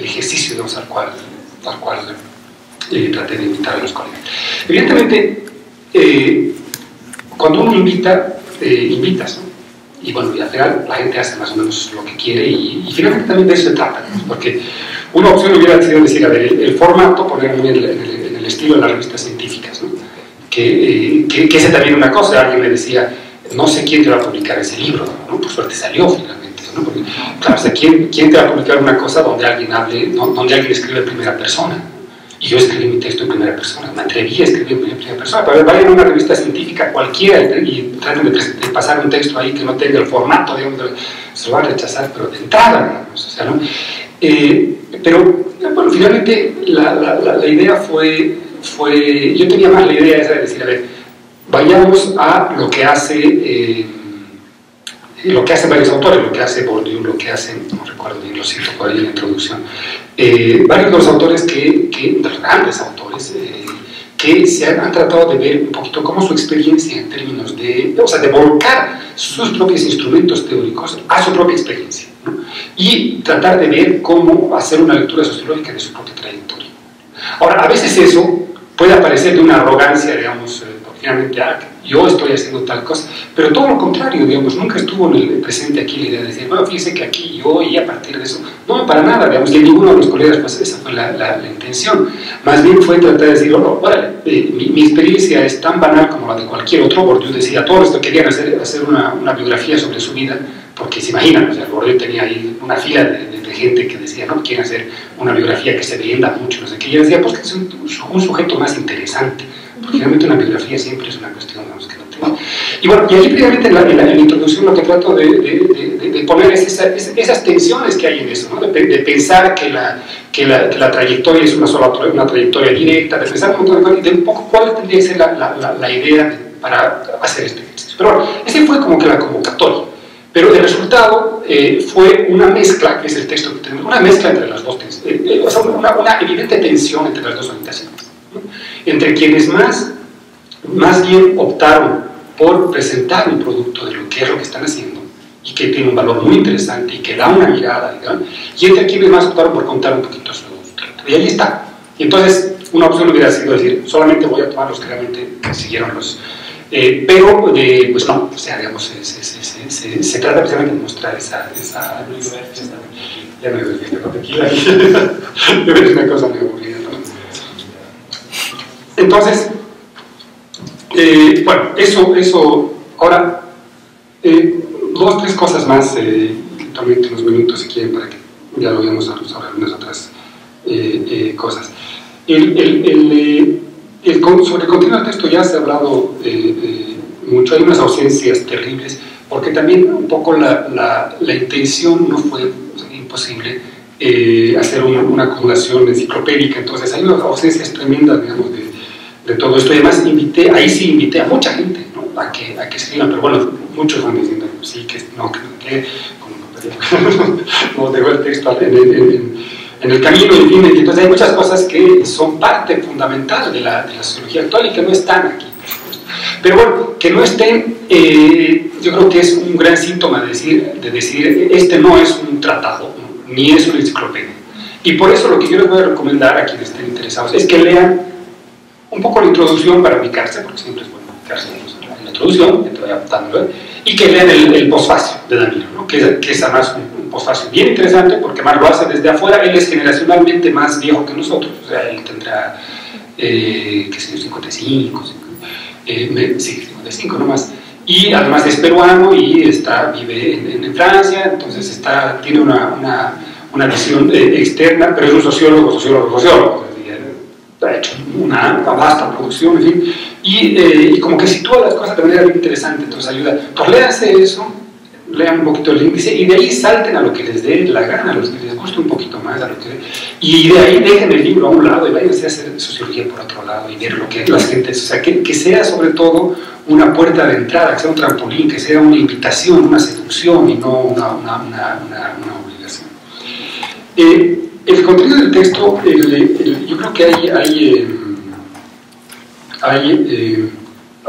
ejercicio, digamos, al cual traté de invitar a los colegas. Evidentemente, cuando uno invitas, ¿no? Y bueno, y al final la gente hace más o menos lo que quiere y finalmente también de eso se trata, ¿no? Porque una opción hubiera sido decir, a ver, el formato, ponerlo en el estilo de las revistas científicas, ¿no? ese también es una cosa. Alguien me decía, no sé quién te va a publicar ese libro, ¿no? Por suerte salió finalmente, ¿no? Porque, claro, o sea, ¿quién te va a publicar una cosa donde alguien hable, donde alguien escribe en primera persona? Y yo escribí mi texto en primera persona, me atreví a escribir en primera persona. Pero vayan a una revista científica cualquiera y traten de pasar un texto ahí que no tenga el formato, digamos, se lo van a rechazar, pero de entrada, digamos, o sea, ¿no? Pero, bueno, finalmente la idea fue, yo tenía más la idea esa de decir, a ver, vayamos a lo que hace varios autores, lo que hace Bourdieu, lo que hacen, no recuerdo bien, lo cito por ahí en la introducción, varios de los autores de los grandes autores, que se han tratado de ver un poquito cómo su experiencia en términos de volcar sus propios instrumentos teóricos a su propia experiencia, ¿no? Y tratar de ver cómo hacer una lectura sociológica de su propia trayectoria. Ahora, a veces eso puede aparecer de una arrogancia, digamos, porque finalmente, yo estoy haciendo tal cosa, pero todo lo contrario, digamos, nunca estuvo en el presente aquí la idea de decir, bueno, fíjese que aquí yo, y a partir de eso, no, para nada, digamos, que ninguno de los colegas, pues esa fue la intención. Más bien fue tratar de decir, bueno, mi experiencia es tan banal como la de cualquier otro. Bourdieu decía, todos los que querían hacer una biografía sobre su vida, porque se imaginan, o sea, Bourdieu tenía ahí una fila de gente que decía, no, quieren hacer una biografía que se venda mucho, no sé qué, y yo decía, pues que es un sujeto más interesante, porque finalmente una biografía siempre es una cuestión, digamos, que no tengo. Y bueno, y aquí previamente en la introducción lo que trato de poner es esas tensiones que hay en eso, ¿no? De pensar que la trayectoria es una trayectoria directa, de pensar un montón de cosas, y de un poco cuál tendría que ser la idea para hacer este ejercicio. Pero bueno, ese fue como que la convocatoria. Pero el resultado fue una mezcla, que es el texto que tenemos, una mezcla entre las dos, o sea, una evidente tensión entre las dos orientaciones, ¿no? Entre quienes más bien optaron por presentar un producto de lo que es lo que están haciendo y que tiene un valor muy interesante y que da una mirada, digamos, y entre quienes más optaron por contar un poquito su trayectoria. Y ahí está. Y entonces, una opción hubiera sido decir, solamente voy a tomar los que realmente siguieron los... pero, pues no, o sea, digamos, se trata precisamente de mostrar esa ya me doy fiesta con tequila, yo creo que es una cosa muy aburrida, ¿no? Entonces, bueno, eso, ahora, 2, 3 cosas más, también unos minutos si quieren, para que ya lo veamos sobre algunas otras cosas. Sobre el contenido del texto ya se ha hablado mucho, hay unas ausencias terribles, porque también un poco la intención no fue imposible hacer una acumulación enciclopédica, entonces hay unas ausencias tremendas, digamos, de todo esto, y además ahí sí invité a mucha gente, ¿no? a que escriban, pero bueno, muchos van diciendo sí, que no, que como dejó el texto en el camino, en fin, entonces hay muchas cosas que son parte fundamental de la sociología actual y que no están aquí, por supuesto. Pero bueno, que no estén, yo creo que es un gran síntoma de decir este no es un tratado, ¿no? Ni es una enciclopedia. Y por eso lo que yo les voy a recomendar a quienes estén interesados es que lean un poco la introducción para ubicarse, porque siempre es bueno ubicarse en la introducción, que te vaya apuntándolo, y que lean el posfacio de Danilo, ¿no? que es además un posfacio bien interesante, porque más lo hace desde afuera. Él es generacionalmente más viejo que nosotros, o sea, él tendrá, qué sé yo, 55, 55 nomás, y además es peruano y vive en Francia, entonces tiene una visión externa, pero es un sociólogo, ha hecho una vasta producción, en fin, y como que sitúa las cosas de manera bien interesante, entonces ayuda. Entonces léanse eso, lean un poquito el índice y de ahí salten a lo que les dé la gana, a los que les guste un poquito más, y de ahí dejen el libro a un lado y váyanse a hacer sociología por otro lado y ver lo que las gentes, o sea, que sea sobre todo una puerta de entrada, que sea un trampolín, que sea una invitación, una seducción y no una obligación. El contenido del texto, yo creo que hay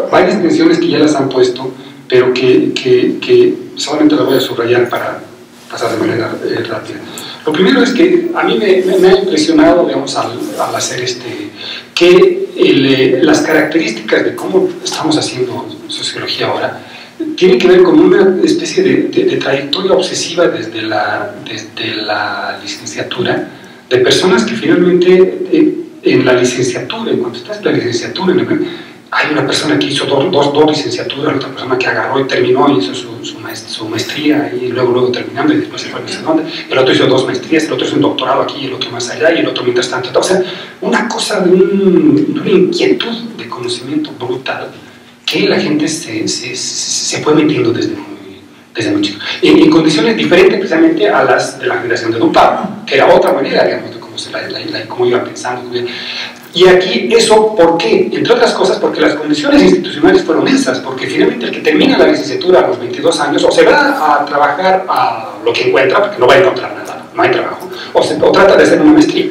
varias tensiones que ya las han puesto, pero que solamente las voy a subrayar para pasar de manera rápida. Lo primero es que a mí me ha impresionado, digamos, al hacer que las características de cómo estamos haciendo sociología ahora tienen que ver con una especie de trayectoria obsesiva desde la licenciatura, de personas que finalmente en la licenciatura, en cuanto estás en la licenciatura, hay una persona que hizo dos licenciaturas, otra persona que agarró y terminó y hizo su maestría y luego terminando y después se fue a no sé dónde, el otro hizo 2 maestrías, el otro hizo un doctorado aquí, el otro más allá y el otro mientras tanto. O sea, una cosa de una inquietud de conocimiento brutal que la gente se fue metiendo desde muy chico. En condiciones diferentes precisamente a las de la generación de Don Pablo, que era otra manera, digamos, de cómo iba pensando. Y aquí eso, ¿por qué? Entre otras cosas porque las condiciones institucionales fueron esas, porque finalmente el que termina la licenciatura a los 22 años o se va a trabajar a lo que encuentra, porque no va a encontrar nada, no hay trabajo, o trata de hacer una maestría.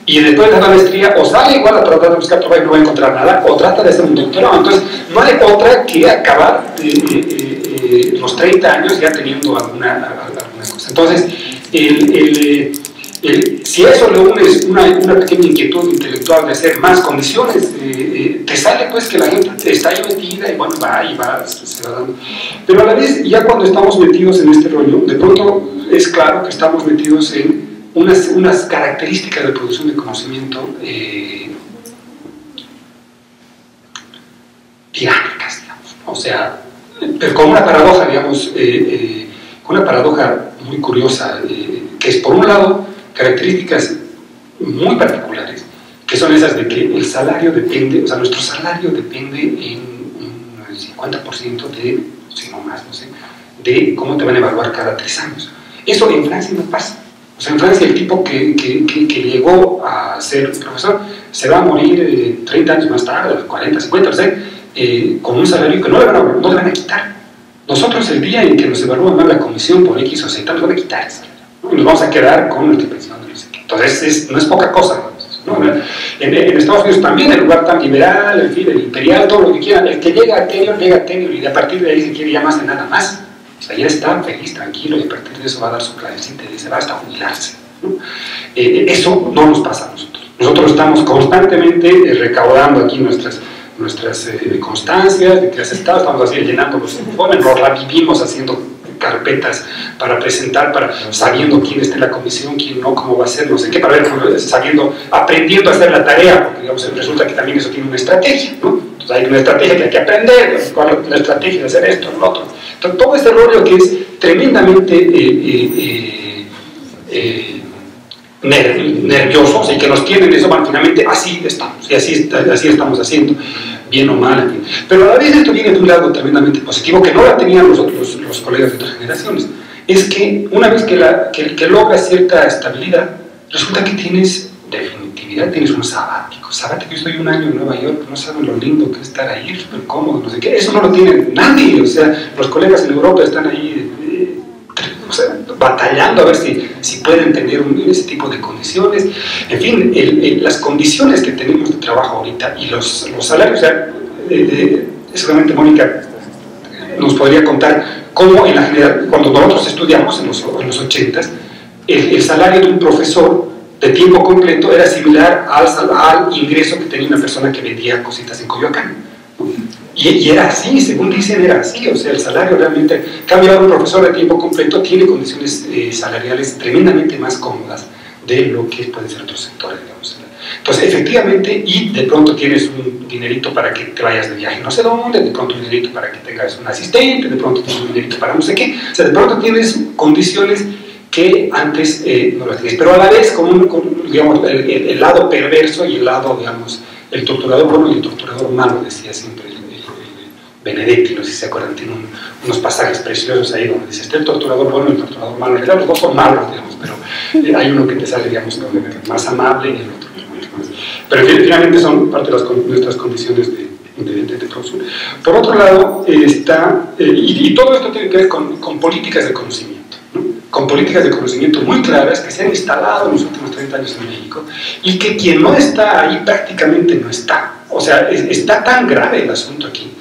Y después de la maestría o sale igual a tratar de buscar trabajo y no va a encontrar nada, o trata de hacer un doctorado. Entonces no hay otra que acabar los 30 años ya teniendo alguna cosa. Entonces, si a eso le unes una pequeña inquietud intelectual de hacer más condiciones, te sale pues que la gente está ahí metida y bueno, se va dando. Pero a la vez, ya cuando estamos metidos en este rollo, de pronto es claro que estamos metidos en unas características de producción de conocimiento dinámicas, digamos. O sea, pero con una paradoja, digamos, con una paradoja muy curiosa, que es por un lado características muy particulares, que son esas de que el salario depende, o sea, nuestro salario depende en un 50% de, si no más, no sé, de cómo te van a evaluar cada 3 años. Eso en Francia no pasa. O sea, en Francia el tipo que llegó a ser profesor se va a morir 30 años más tarde, 40, 50, o sea, con un salario que no le van a quitar. Nosotros el día en que nos evalúan mal la comisión por X o Z, nos van a quitar eso. Y nos vamos a quedar con nuestra pensión. Entonces no es poca cosa, ¿no? En Estados Unidos también, el lugar tan liberal, en fin, el imperial, todo lo que quieran, el que llega a tenure y a partir de ahí se quiere ya más de nada más. O sea, ya está feliz, tranquilo, y a partir de eso va a dar su clavecita y se va hasta jubilarse, ¿no? Eso no nos pasa a nosotros. Nosotros estamos constantemente recaudando aquí nuestras constancias de que has estado, estamos así llenando los informes, nos la vivimos haciendo carpetas para presentar, sabiendo quién está en la comisión, quién no, cómo va a ser, no sé qué, para ver, aprendiendo a hacer la tarea, porque digamos, resulta que también eso tiene una estrategia, ¿no? Entonces hay una estrategia que hay que aprender, cuál es la estrategia de hacer esto, lo otro. Entonces todo este rollo que es tremendamente nerviosos y que nos tienen eso, bueno, finalmente así estamos, y así estamos haciendo, bien o mal, en fin. Pero a la vez esto viene de un lado tremendamente positivo, que no la tenían los colegas de otras generaciones, es que una vez que logras cierta estabilidad, resulta que tienes definitividad, tienes un sabático. Yo estoy 1 año en Nueva York, no saben lo lindo que es estar ahí, súper cómodo, no sé qué, eso no lo tiene nadie, o sea, los colegas en Europa están ahí o sea, batallando a ver si pueden tener ese tipo de condiciones. En fin, las condiciones que tenemos de trabajo ahorita y los salarios, o sea, seguramente Mónica nos podría contar cómo en la general, cuando nosotros estudiamos en los 80s, el salario de un profesor de tiempo completo era similar al ingreso que tenía una persona que vendía cositas en Coyoacán. Y era así, según dicen, era así. O sea, el salario realmente, cambia, un profesor de tiempo completo tiene condiciones salariales tremendamente más cómodas de lo que pueden ser otros sectores, digamos. Entonces, efectivamente, y de pronto tienes un dinerito para que te vayas de viaje no sé dónde, de pronto un dinerito para que tengas un asistente, de pronto tienes un dinerito para no sé qué. O sea, de pronto tienes condiciones que antes no las tienes. Pero a la vez, digamos, el lado perverso y el lado, digamos, el torturador bueno y el torturador malo, decía siempre Benedetti, no sé si se acuerdan, tiene unos pasajes preciosos ahí donde dice, está el torturador bueno y el torturador malo. En realidad los dos son malos, digamos, pero hay uno que te sale, digamos, más amable y el otro más. Pero finalmente son parte de nuestras condiciones de producción. Por otro lado, está, y todo esto tiene que ver con políticas de conocimiento, ¿no? Con políticas de conocimiento muy claras que se han instalado en los últimos 30 años en México y que quien no está ahí prácticamente no está. O sea, está tan grave el asunto aquí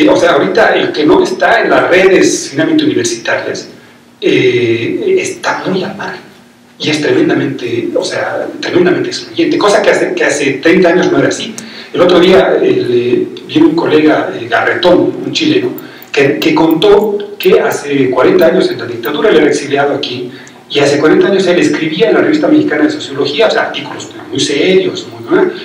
o sea, ahorita el que no está en las redes finalmente universitarias está muy al margen y es tremendamente excluyente, cosa que hace 30 años no era así. El otro día vino un colega, Garretón, un chileno, que contó que hace 40 años en la dictadura él era exiliado aquí Y hace 40 años él escribía en la Revista Mexicana de Sociología, o sea, artículos muy serios,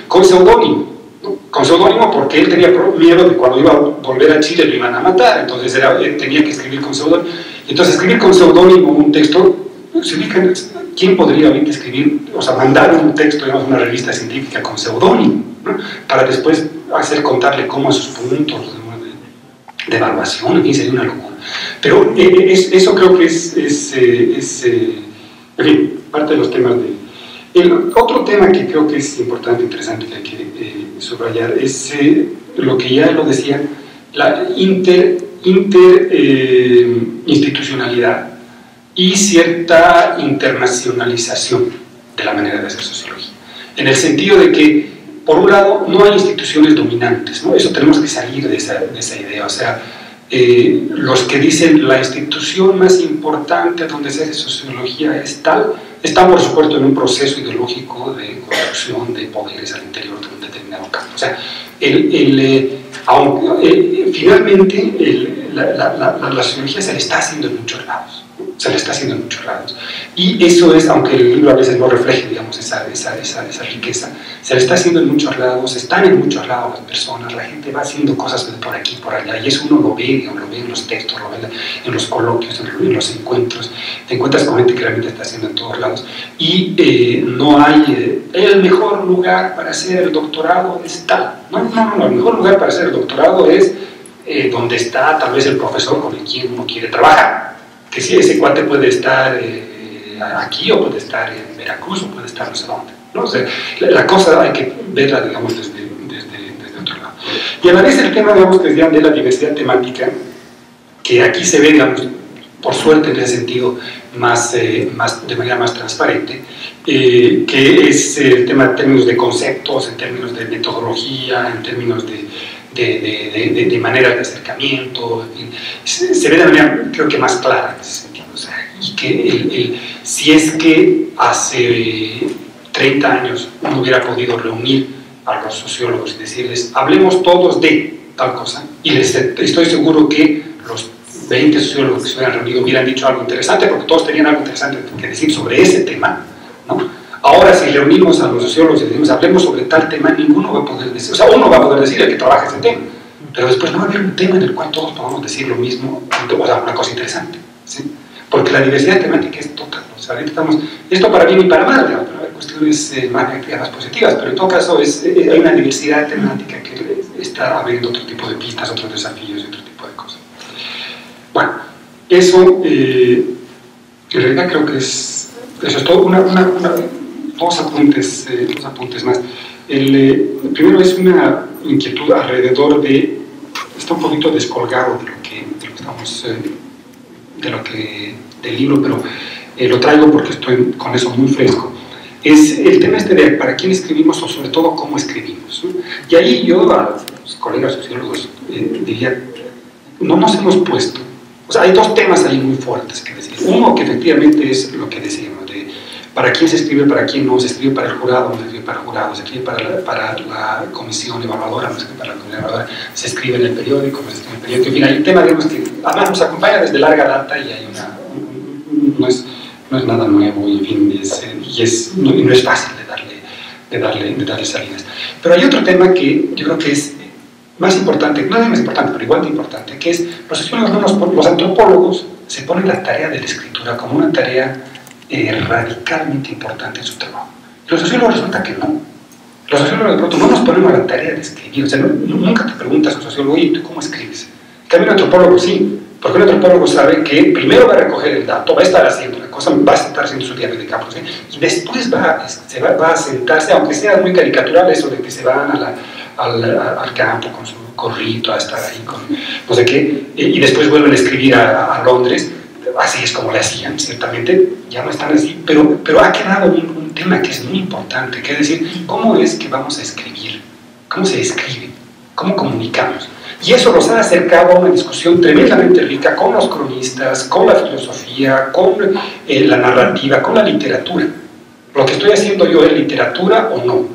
con seudónimo. ¿No? Con seudónimo porque él tenía miedo de cuando iba a volver a Chile lo iban a matar, entonces tenía que escribir con seudónimo. Entonces escribir con seudónimo un texto, ¿quién podría ahorita escribir, o sea, mandar un texto, digamos, una revista científica con seudónimo, ¿no? Para después contarle cómo a sus puntos de evaluación, en fin, sería una locura. Pero eso creo que en fin, parte de los temas de... El otro tema que creo que es importante, interesante, que hay que subrayar, es lo que ya lo decía, la institucionalidad y cierta internacionalización de la manera de hacer sociología. En el sentido de que, por un lado, no hay instituciones dominantes, ¿no? Eso tenemos que salir de esa idea, o sea, los que dicen la institución más importante donde se hace sociología es tal, están por supuesto en un proceso ideológico de construcción de poderes al interior de un determinado campo. O sea, finalmente la sociología se le está haciendo en muchos lados, ¿no? Se le está haciendo en muchos lados. Y eso es, aunque el libro a veces no refleje, digamos, esa riqueza, se le está haciendo en muchos lados, están en muchos lados las personas, la gente va haciendo cosas por aquí, por allá, y eso uno lo ve en los textos, lo ve en los coloquios, en los encuentros, te encuentras con gente que realmente está haciendo en todos lados, y no hay el mejor lugar para hacer el doctorado es tal, no, el mejor lugar para hacer el doctorado es donde está tal vez el profesor con el quien uno quiere trabajar, que si ese cuate puede estar aquí o puede estar en Veracruz o puede estar no sé dónde, ¿no? O sea, la cosa hay que verla, digamos, desde otro lado. Y a la vez el tema, digamos, que decían de la diversidad temática, que aquí se ve, digamos, por suerte en ese sentido, de manera más transparente, que es el tema en términos de conceptos, en términos de metodología, en términos de maneras de acercamiento, en fin, se ve de manera, creo que más clara en ese sentido. O sea, y que si es que hace 30 años uno hubiera podido reunir a los sociólogos y decirles, hablemos todos de tal cosa, y estoy seguro que los 20 sociólogos que se hubieran reunido hubieran dicho algo interesante, porque todos tenían algo interesante que decir sobre ese tema, ¿no? Ahora, si reunimos a los sociólogos y decimos, hablemos sobre tal tema, ninguno va a poder decir, o sea, uno va a poder decir el que trabaja ese tema, pero después no va a haber un tema en el cual todos podamos decir lo mismo, o sea, una cosa interesante, ¿sí? Porque la diversidad temática es total, o sea, ahorita estamos, esto para bien y para mal, digamos, pero hay cuestiones más negativas, positivas, pero en todo caso hay una diversidad temática que está abriendo otro tipo de pistas, otros desafíos y otro tipo de cosas. Bueno, eso, en realidad creo que eso es todo, dos apuntes más. El primero es una inquietud alrededor de, está un poquito descolgado del libro, pero lo traigo porque estoy con eso muy fresco. Es el tema de para quién escribimos o sobre todo cómo escribimos, ¿no? Y ahí yo a los colegas sociólogos diría, no nos hemos puesto, o sea, hay dos temas ahí muy fuertes que decir. Uno que efectivamente es lo que decíamos, para quién se escribe, para quién no, se escribe para el jurado, no se escribe para el jurado, se escribe para la comisión evaluadora, no se escribe para la comisión evaluadora, se escribe en el periódico, no se escribe en el periódico, en fin, hay un tema, digamos, que además nos acompaña desde larga data y hay no es nada nuevo, y en fin, no es fácil de darle salidas. Pero hay otro tema que yo creo que es más importante, no es más importante, pero igual de importante, que es, los antropólogos se ponen la tarea de la escritura como una tarea radicalmente importante en su trabajo. Los sociólogos resulta que no. Los sociólogos de pronto no nos ponemos la tarea de escribir, o sea, nunca te preguntas a un sociólogo, oye, ¿tú cómo escribes? En cambio, un antropólogo sí, porque un antropólogo sabe que primero va a recoger el dato, va a estar haciendo la cosa, va a estar haciendo su diario de campo, ¿sí? Y después va a sentarse, aunque sea muy caricatural eso de que se van al campo con su gorrito a estar ahí con no sé qué, y después vuelven a escribir a Londres. Así es como le hacían, ciertamente ya no están así, pero ha quedado un tema que es muy importante, que es decir, ¿cómo es que vamos a escribir? ¿Cómo se escribe? ¿Cómo comunicamos? Y eso nos ha acercado a una discusión tremendamente rica con los cronistas, con la filosofía, con la narrativa, con la literatura. Lo que estoy haciendo yo es literatura o no,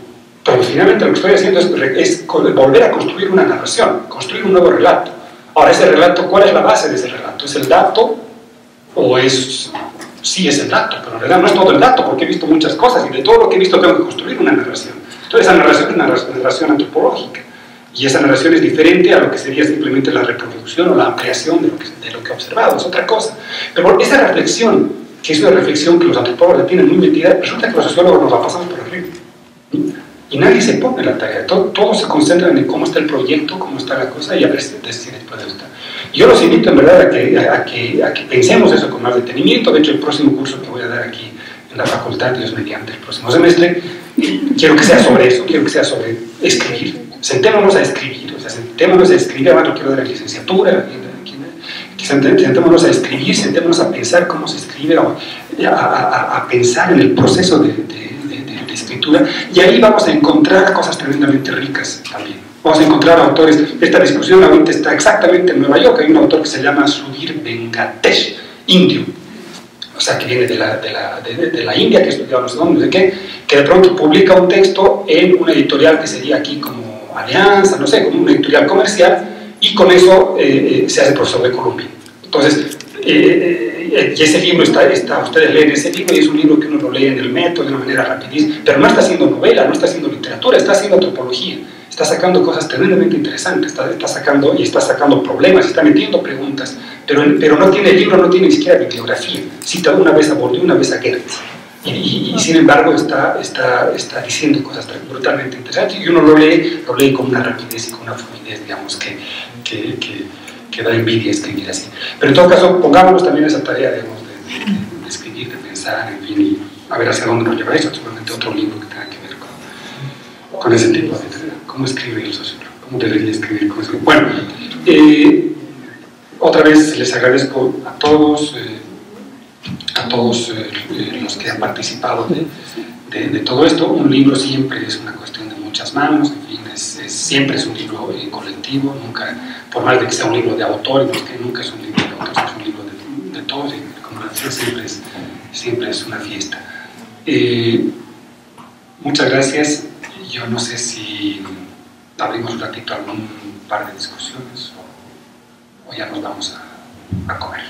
pero finalmente lo que estoy haciendo es volver a construir una narración, construir un nuevo relato. Ahora, ese relato, ¿cuál es la base de ese relato? ¿Es el dato? ¿O es sí es el dato, pero en realidad no es todo el dato, porque he visto muchas cosas y de todo lo que he visto tengo que construir una narración. Entonces esa narración es una narración antropológica, y esa narración es diferente a lo que sería simplemente la reproducción o la ampliación de lo que he observado, es otra cosa. Pero esa reflexión, que es una reflexión que los antropólogos la tienen muy metida, resulta que los sociólogos nos la pasamos por arriba. Y nadie se pone la tarea, todos se concentran en cómo está el proyecto, cómo está la cosa, y a ver si después de estar. Yo los invito en verdad a que pensemos eso con más detenimiento. De hecho, el próximo curso que voy a dar aquí en la facultad, Dios mediante, el próximo semestre, quiero que sea sobre eso, quiero que sea sobre escribir. Sentémonos a escribir, o sea, sentémonos a escribir, ahora lo quiero dar en licenciatura, sentémonos a escribir, sentémonos a pensar cómo se escribe, a pensar en el proceso de escritura, y ahí vamos a encontrar cosas tremendamente ricas también. Vamos a encontrar autores. Esta discusión ahorita está exactamente en Nueva York. Hay un autor que se llama Sudhir Venkatesh, indio, o sea, que viene de la India, que estudió no sé dónde, no sé qué, que de pronto publica un texto en una editorial que sería aquí como Alianza, no sé, como una editorial comercial, y con eso se hace profesor de Columbia. Entonces, y ese libro ustedes leen ese libro, y es un libro que uno lo lee en el metro de una manera rapidísima, pero no está haciendo novela, no está haciendo literatura, está haciendo antropología. Está sacando cosas tremendamente interesantes, está sacando problemas, está metiendo preguntas, pero no tiene el libro, no tiene ni siquiera bibliografía. Cita una vez a Bourdieu, una vez a Goethe, y sin embargo está diciendo cosas brutalmente interesantes, y uno lo lee con una rapidez y con una fluidez, digamos, que da envidia escribir así. Pero en todo caso, pongámonos también esa tarea, digamos, de escribir, de pensar, en fin, y a ver hacia dónde nos lleva eso. Seguramente otro libro que tenga que ver con ese tipo de tarea. ¿Cómo escribe el sociólogo? ¿Cómo debería escribir? Bueno, otra vez les agradezco a todos los que han participado de todo esto. Un libro siempre es una cuestión de muchas manos, en fin, siempre es un libro colectivo, nunca, por más de que sea un libro de autor, porque nunca es un libro de autor, es un libro de todos, y como decía, siempre es una fiesta. Muchas gracias. Yo no sé si abrimos un ratito algún par de discusiones o ya nos vamos a comer.